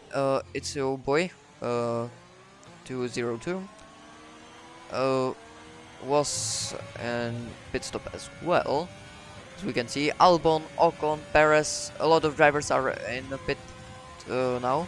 it's your boy, 202, was in pit stop as well. As we can see, Albon, Ocon, Perez, a lot of drivers are in the pit now.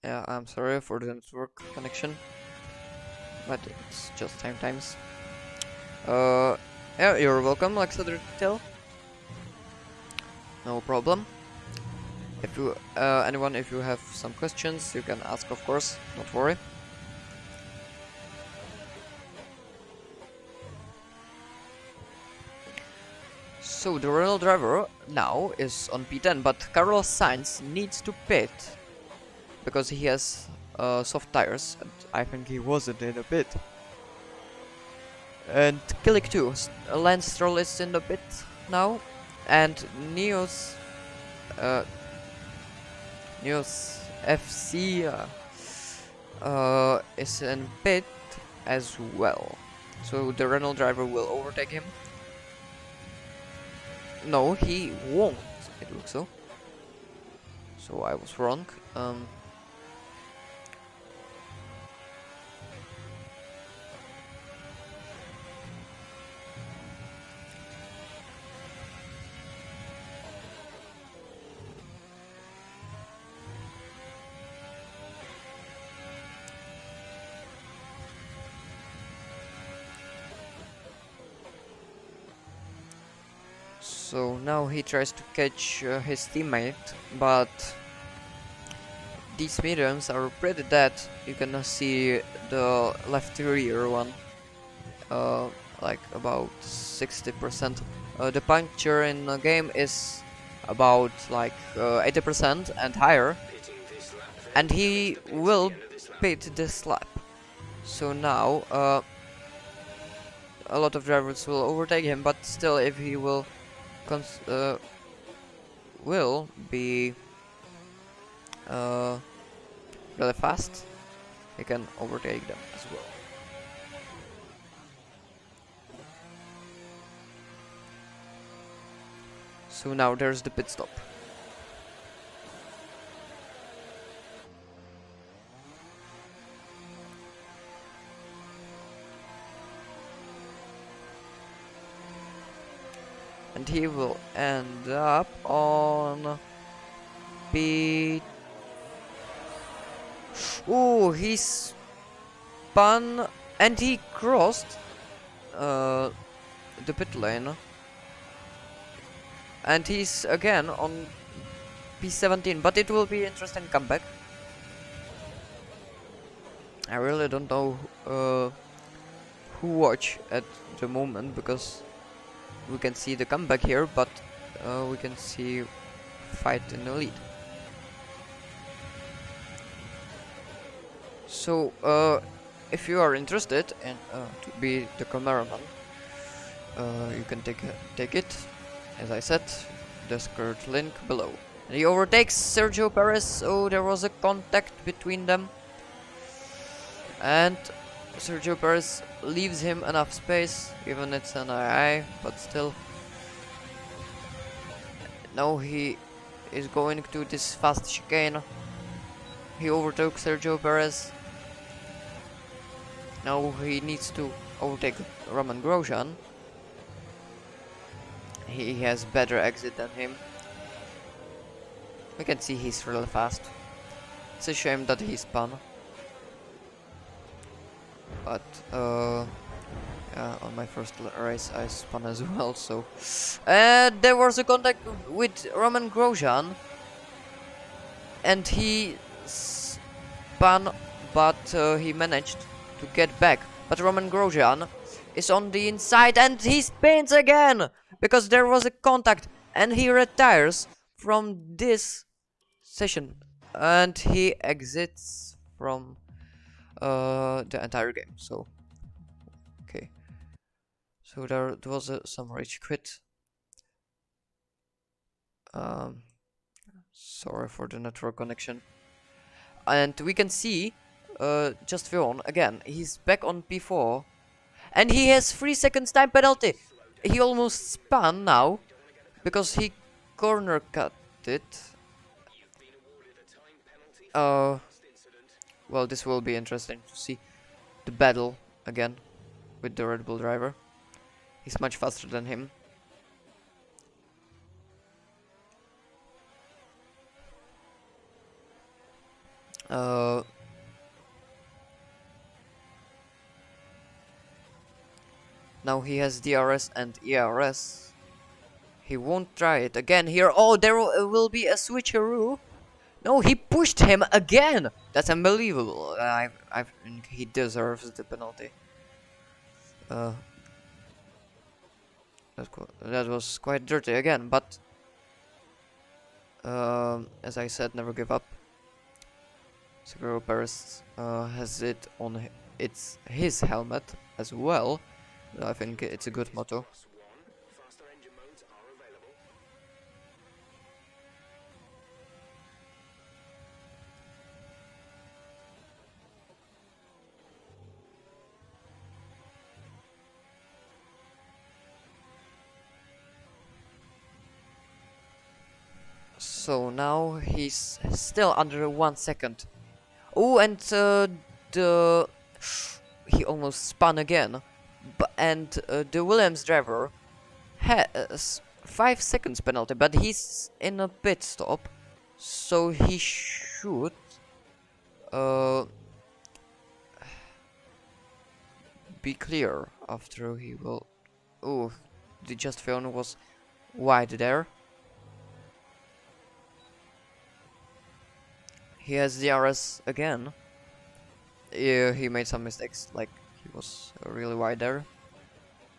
Yeah, I'm sorry for the network connection, but it's just times. Yeah, you're welcome, Alexander Detail. No problem. If you, anyone, if you have some questions, you can ask, of course. Don't worry. So the Renault driver now is on P10, but Carlos Sainz needs to pit because he has soft tires, and I think he wasn't in a pit. And Killick too. Lance Stroll is in the pit now, and uh, Neos FC is in pit as well. So the Renault driver will overtake him. No, he won't. It looks so. So I was wrong. So now he tries to catch his teammate, but these mediums are pretty dead. You can see the left rear one, like about 60%. The puncture in the game is about like 80% and higher, and he will pit this lap. So now a lot of drivers will overtake him, but still, if he will be really fast, he can overtake them as well. So now there's the pit stop. And he will end up on P. Oh, he spun and he crossed the pit lane. And he's again on P17, but it will be interesting comeback. I really don't know who watch at the moment, because we can see the comeback here, but we can see fight in the lead. So if you are interested in to be the cameraman, you can take it. As I said, Discord link below. And he overtakes Sergio Perez. Oh, there was a contact between them, and Sergio Perez leaves him enough space, even it's an II, but still. Now he is going to this fast chicane. He overtook Sergio Perez. Now he needs to overtake Roman Grosjean. He has better exit than him. We can see he's really fast. It's a shame that he spun. But yeah, on my first race I spun as well, so there was a contact with Roman Grosjean, and he spun, but he managed to get back. But Roman Grosjean is on the inside and he spins again because there was a contact, and he retires from this session and he exits from the entire game. So okay, so there was some rage quit. Sorry for the network connection. And we can see just Veron again. He's back on P4 and he has 3 seconds time penalty. He almost spun now because he corner cut it. Well, this will be interesting to see the battle again with the Red Bull driver. He's much faster than him. Now he has DRS and ERS. He won't try it again here. Oh, there will be a switcheroo. No, he pushed him again. That's unbelievable. I think he deserves the penalty. That was quite dirty again, but as I said, never give up. Sergio Perez has it on his helmet as well. I think it's a good motto. So now he's still under 1 second. Oh, and he almost spun again. And the Williams driver has 5 seconds penalty, but he's in a pit stop, so he should be clear after he will. Oh, the just phone was wide there. He has DRS again. Yeah, he made some mistakes, like he was really wide there,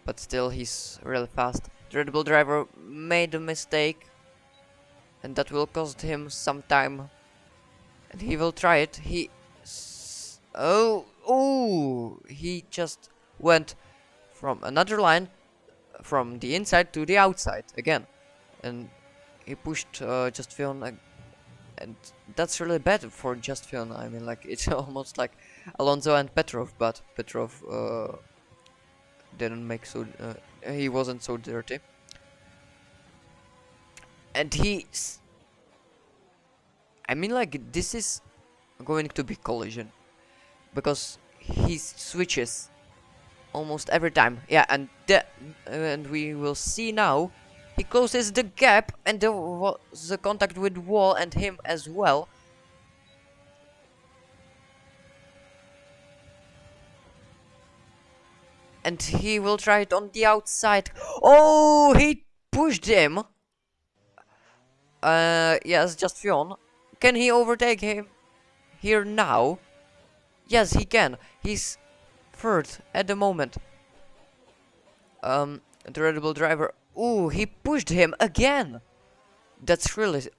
but still he's really fast. The Red Bull driver made a mistake, and that will cost him some time, and he will try it. He he just went from another line, from the inside to the outside again, and he pushed just Fion, and that's really bad for just Fion. I mean, like, it's almost like Alonso and Petrov, but Petrov didn't make so he wasn't so dirty. And I mean, like, this is going to be collision because he switches almost every time. Yeah, and we will see now. He closes the gap, and there was the contact with wall and him as well. And he will try it on the outside. Oh, he pushed him. Yes, just Fionn. Can he overtake him here now? Yes, he can. He's third at the moment. The Red Bull driver. Ooh, he pushed him again. That's really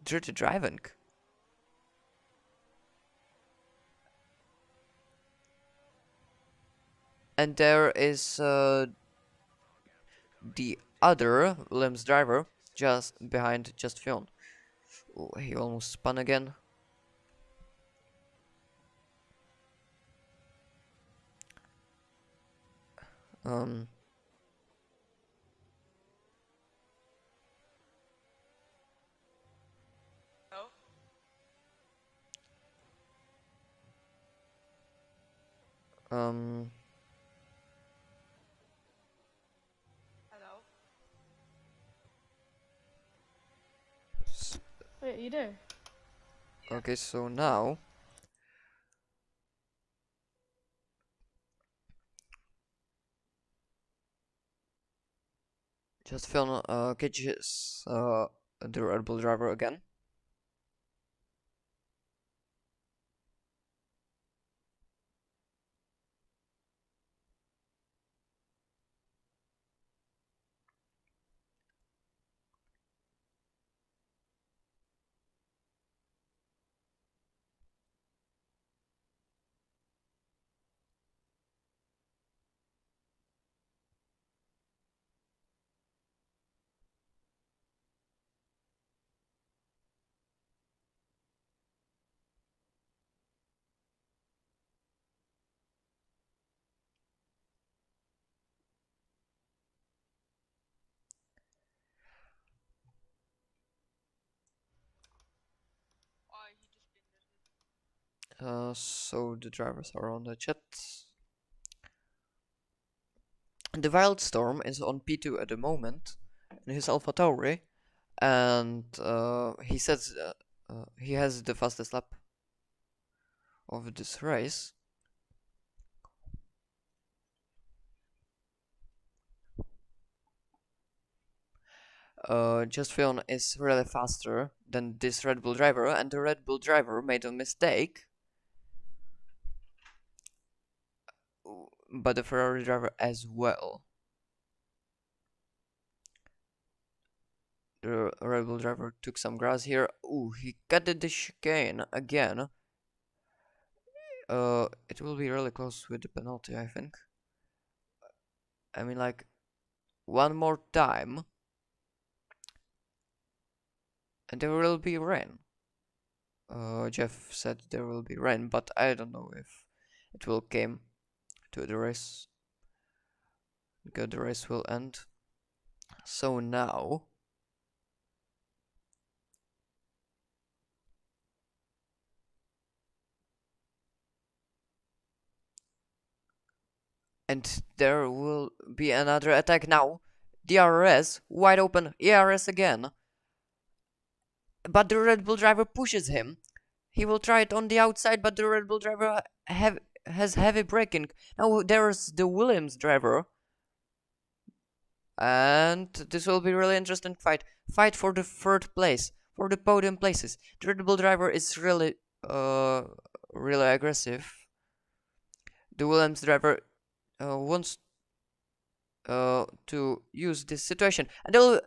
dirty driving. And there is the other Williams driver just behind just Fionn. Ooh, he almost spun again. Um, um, Wait, you do? okay, so now just Fionn catches the Red Bull driver again. So the drivers are on the chat. The Wildstorm is on P2 at the moment in his Alpha Tauri, and he says he has the fastest lap of this race. Just Fionn is really faster than this Red Bull driver, and the Red Bull driver made a mistake. But the Ferrari driver as well. The Red Bull driver took some grass here. Ooh, he cut the chicane again. It will be really close with the penalty, I think. I mean, like, one more time, and there will be rain. Jeff said there will be rain, but I don't know if it will come to the race. Because the race will end. So now, and there will be another attack now. DRS wide open. ERS again. But the Red Bull driver pushes him. He will try it on the outside, but the Red Bull driver has heavy braking. Now there's the Williams driver. And this will be really interesting fight. Fight for the third place, for the podium places. The Red Bull driver is really really aggressive. The Williams driver wants to use this situation. And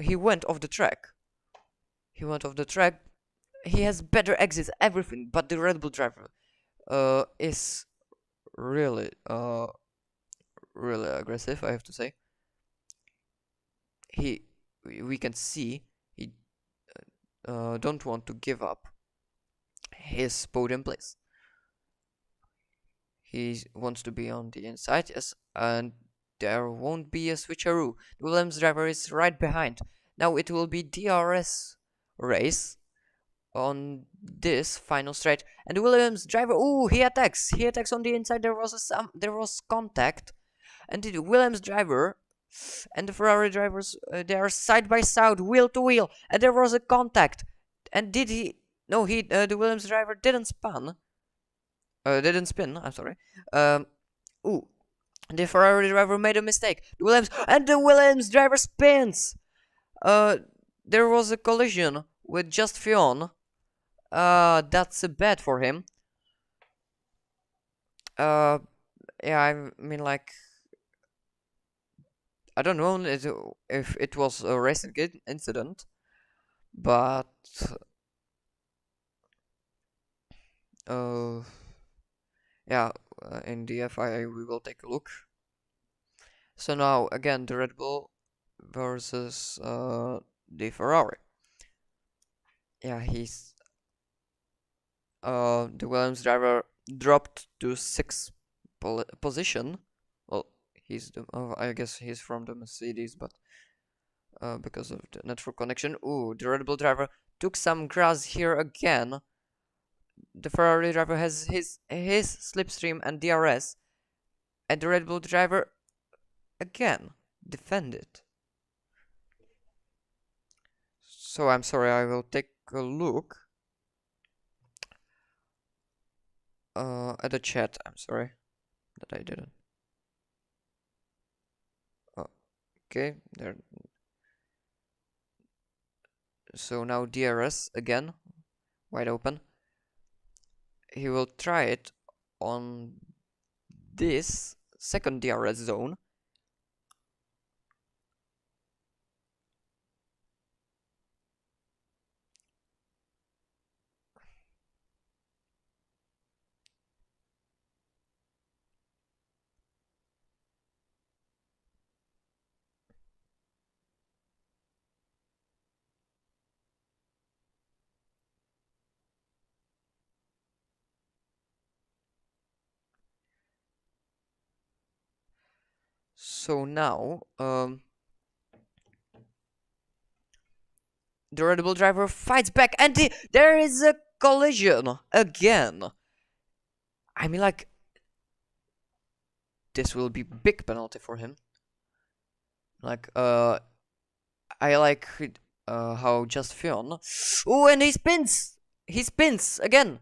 he went off the track. He went off the track. He has better exits, everything, but the Red Bull driver is really really aggressive, I have to say. We can see he don't want to give up his podium place. He wants to be on the inside, yes, and there won't be a switcheroo. The Williams driver is right behind. Now it will be DRS race on this final straight, and the Williams driver, oh, he attacks. He attacks on the inside. There was contact, and the Williams driver and the Ferrari drivers, they are side by side, wheel to wheel, and there was a contact. And did he? No, the Williams driver didn't spin. Didn't spin. I'm sorry. Um, ooh, the Ferrari driver made a mistake. The Williams driver spins. Uh, there was a collision with just Fion. That's bad for him. Uh, yeah, I mean, like, I don't know if it was a racing incident, but uh, yeah, in the FIA we will take a look. So now again, the Red Bull versus the Ferrari. Yeah, the Williams driver dropped to sixth position. Well, I guess he's from the Mercedes, but because of the network connection. Ooh, the Red Bull driver took some grass here again. The Ferrari driver has his slipstream and DRS, and the Red Bull driver again defended. So I'm sorry, I will take a look at the chat. I'm sorry that I didn't. Oh, okay, there. So now DRS again, wide open. He will try it on this second DRS zone. So now, the Red Bull driver fights back, and there is a collision again. I mean, like, this will be big penalty for him. Like, I like how just Fion. Oh, and he spins! He spins again!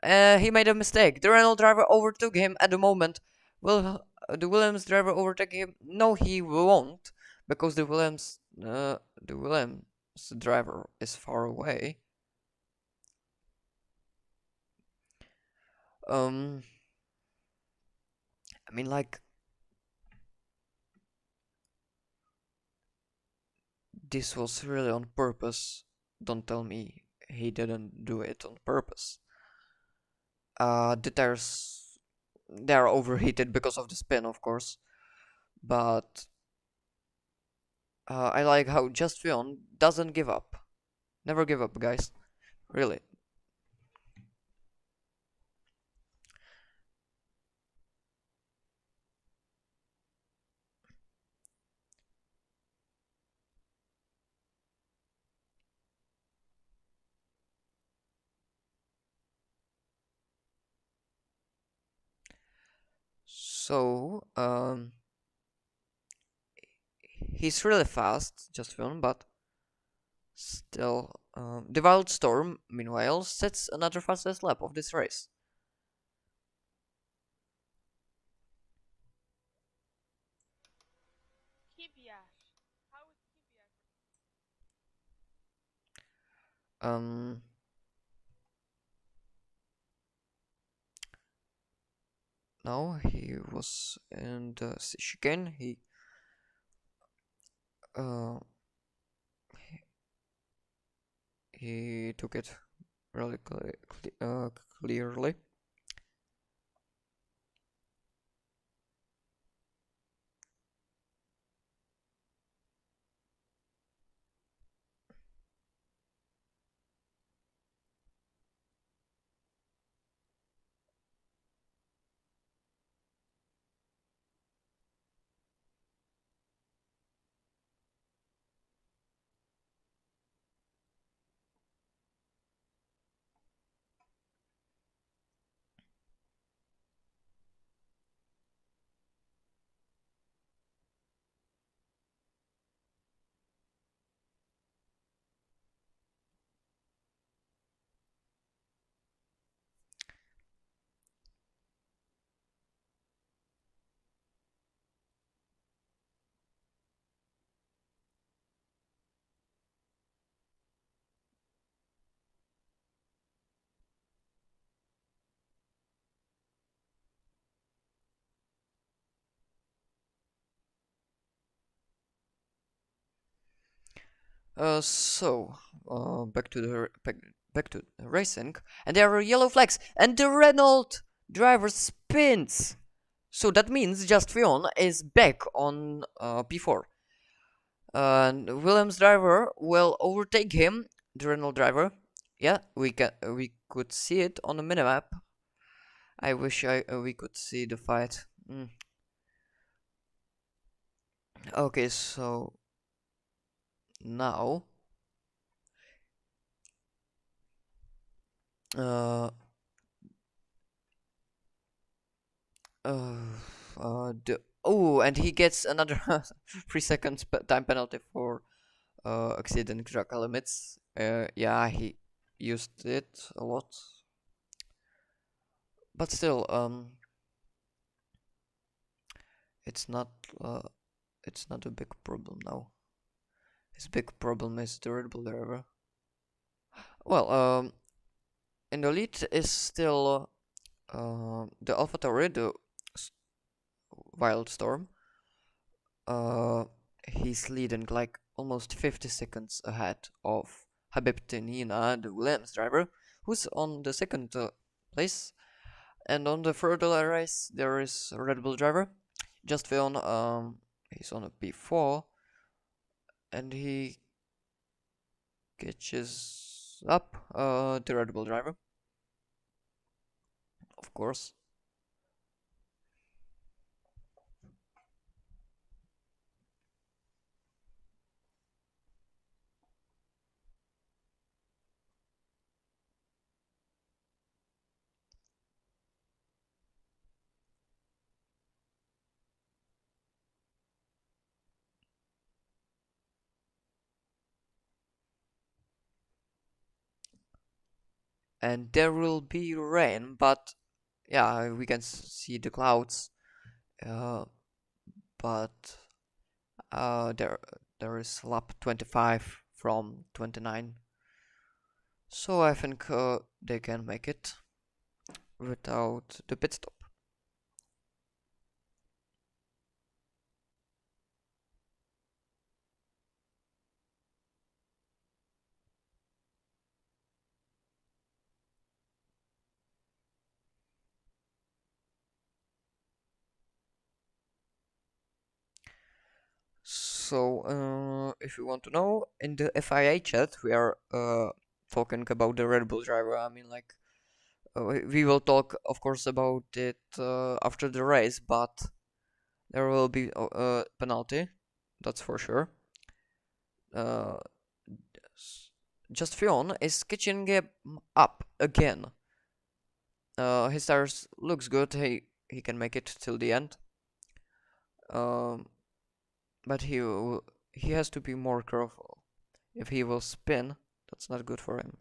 He made a mistake. The Renault driver overtook him at the moment. Will the Williams driver overtake him? No, he won't, because the Williams driver is far away. I mean, like, this was really on purpose. Don't tell me he didn't do it on purpose. The tires, they are overheated because of the spin, of course, but I like how Just Fion doesn't give up. Never give up, guys. Really. So, he's really fast, Just Fion, but still, the Wild Storm, meanwhile, sets another fastest lap of this race. Um, no, he was in the chicane. Uh, he took it really clearly. Back to back to the racing, and there are yellow flags, and the Renault driver spins. So that means Just Fion is back on P4, and Williams driver will overtake him, the Renault driver. Yeah, we could see it on the minimap. I wish we could see the fight. Okay, so now uh uh and he gets another 3 seconds time penalty for exceeding track limits. Yeah, he used it a lot, but still, it's not uh it's not a big problem now. His big problem is the Red Bull driver. Well, in the lead is still the AlphaTauri, the Wildstorm. Uh, he's leading like almost 50 seconds ahead of Habib Tenina, the Williams driver, who's on the second place. And on the third race, there is a Red Bull driver, Just Veon. He's on a P4, and he catches up the Red Bull driver, of course. And there will be rain, but yeah, we can see the clouds. Uh, but there is lap 25 from 29, so I think they can make it without the pit stop. So if you want to know, in the FIA chat we are talking about the Red Bull driver. I mean, like, we will talk of course about it after the race, but there will be a penalty, that's for sure. uh, Just Fion is catching him up again. His tires looks good. He can make it till the end. Um, but he has to be more careful. If he will spin, that's not good for him.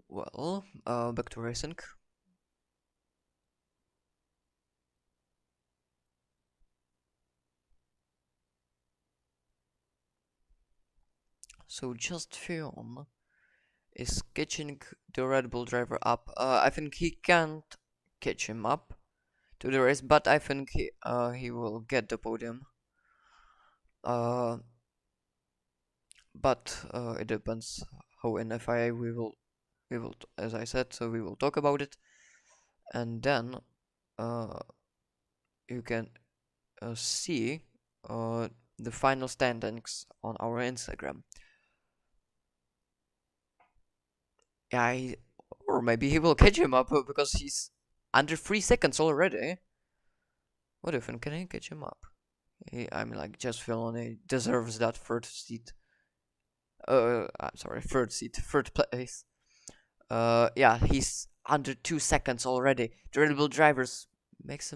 Well, back to racing. So Just Fion is catching the Red Bull driver up. I think he can't catch him up to the race, but I think he will get the podium. Uh, but it depends how in FIA we will as I said, so we will talk about it, and then uh, you can see the final standings on our Instagram. Yeah, or maybe he will catch him up because he's under 3 seconds already. What if can he catch him up? I mean, like, just Filoni deserves that third seat. I'm sorry, third seat, third place. Yeah, he's under 2 seconds already. The Red Bull drivers makes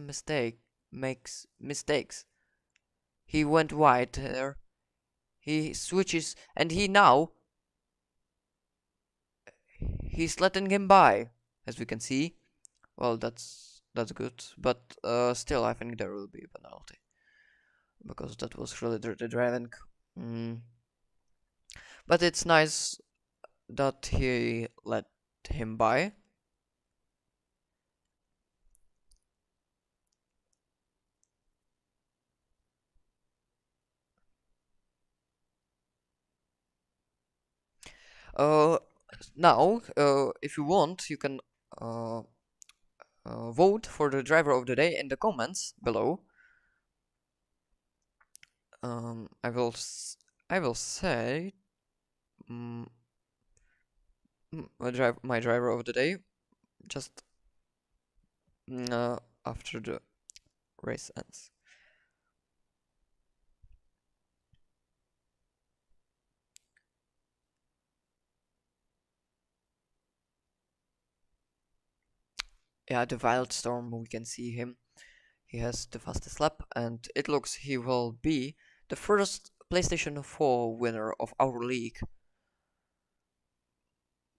mistakes. He went wide there. He switches, and he's letting him by, as we can see. Well, that's good, but still, I think there will be a penalty. because that was really dirty driving. Mm. But it's nice that he let him by. Uh, Now, if you want, you can uh, vote for the driver of the day in the comments below. I will I will say mm, my driver of the day just after the race ends. Yeah, the Wildstorm, we can see him. He has the fastest lap, and it looks he will be the first PlayStation 4 winner of our league.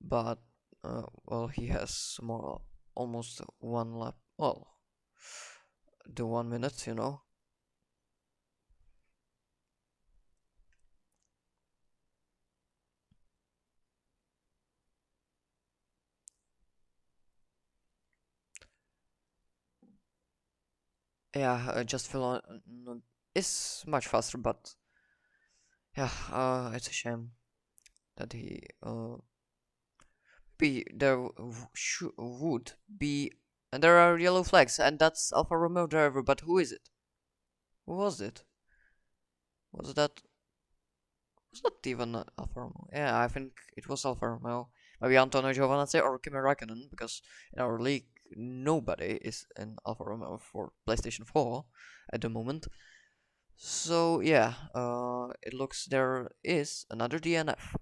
But well, he has more almost one lap. Well, the 1 minute, you know. Yeah, just feel on is much faster, but yeah, it's a shame that he be there would be, and there are yellow flags, and that's Alfa Romeo driver. But who is it? Who was it? Was that was not even Alfa Romeo? Yeah, I think it was Alfa Romeo. Maybe Antonio Giovinazzi or Kimi Raikkonen, because in our league nobody is in Alfa Romeo for PlayStation 4 at the moment. So yeah, it looks there is another DNF.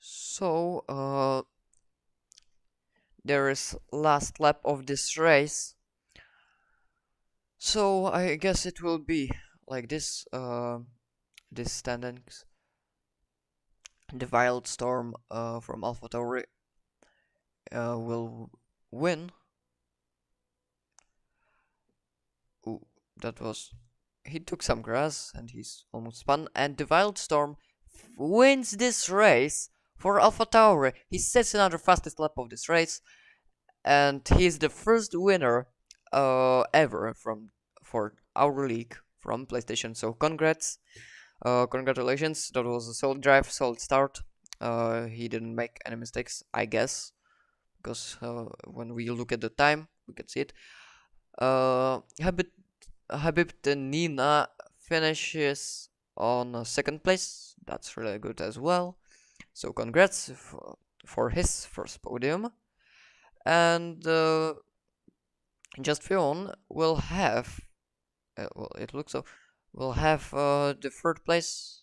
So there is last lap of this race. So I guess it will be like this. This standings. The Wildstorm from AlphaTauri will win. Ooh, that was. He took some grass and he's almost spun. And the Wildstorm wins this race for AlphaTauri. He sets another fastest lap of this race, and he's the first winner ever from for our league from PlayStation. So congrats, congratulations. That was a solid drive, solid start. He didn't make any mistakes, I guess, because when we look at the time, we can see it. Habib Nina finishes on second place. That's really good as well. So congrats for his first podium. And Just Fion will have, well, it looks so, will have the third place,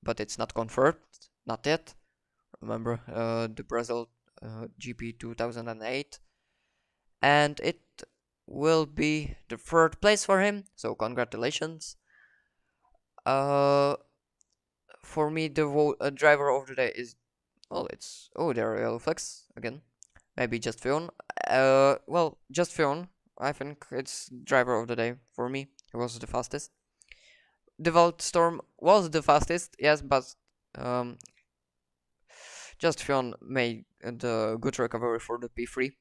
but it's not confirmed, not yet. Remember the Brazil GP 2008, and it will be the third place for him. So congratulations. Uh, for me, the driver of the day is, well, it's, oh, there are yellow flags again. Maybe just Fion. Well, just Fion. I think it's driver of the day for me. He was the fastest. The Voltstorm was the fastest, yes, but um, just Fion made the good recovery for the P3.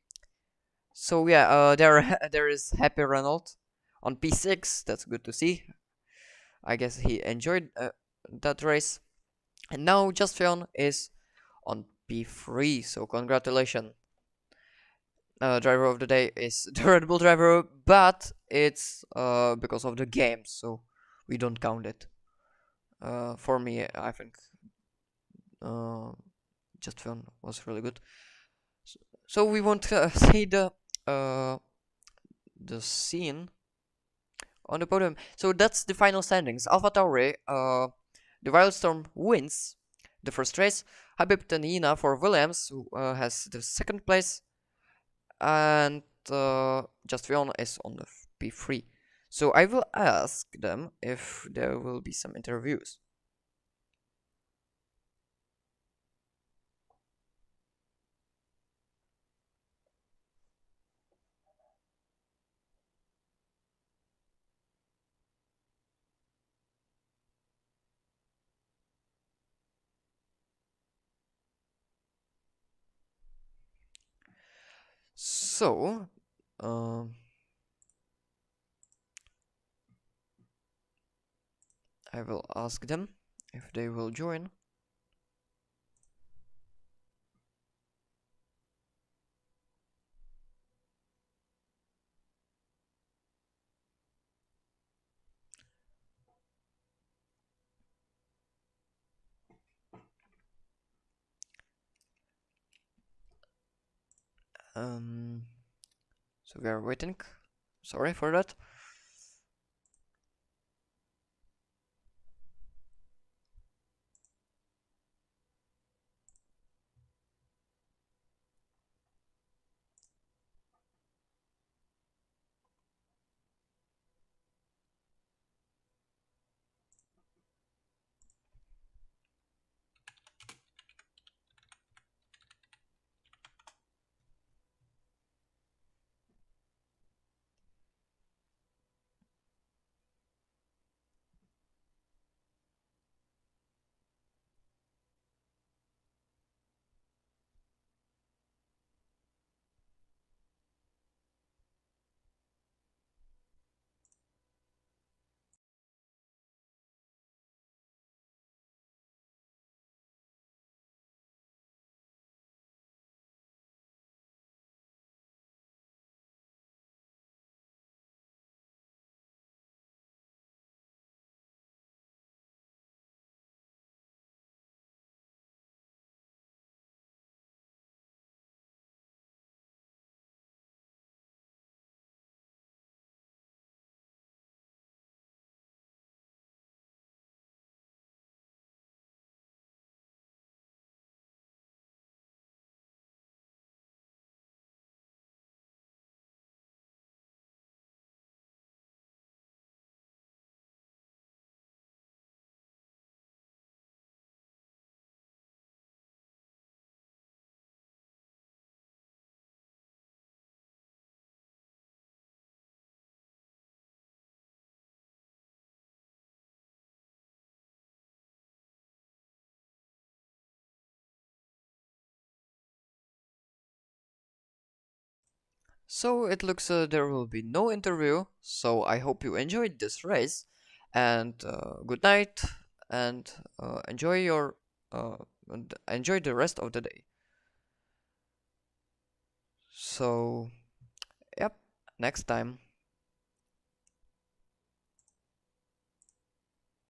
So yeah, there there is Happy Renault on P6. That's good to see. I guess he enjoyed that race. And now Just Fion is on P3. So congratulations. Driver of the day is the Red Bull driver, but it's because of the game, so we don't count it. For me, I think uh, Just Fun was really good. So we won't see the scene on the podium. So that's the final standings. Alpha Tauri, the Wildstorm wins the first race. Habib Tanina for Williams, who has the second place, and Just Fiona is on the P3. So I will ask them if there will be some interviews. So, um, I will ask them if they will join. Um, so we are waiting. Sorry for that. So it looks there will be no interview. So I hope you enjoyed this race, and good night, and uh, enjoy the rest of the day. So, yep, next time.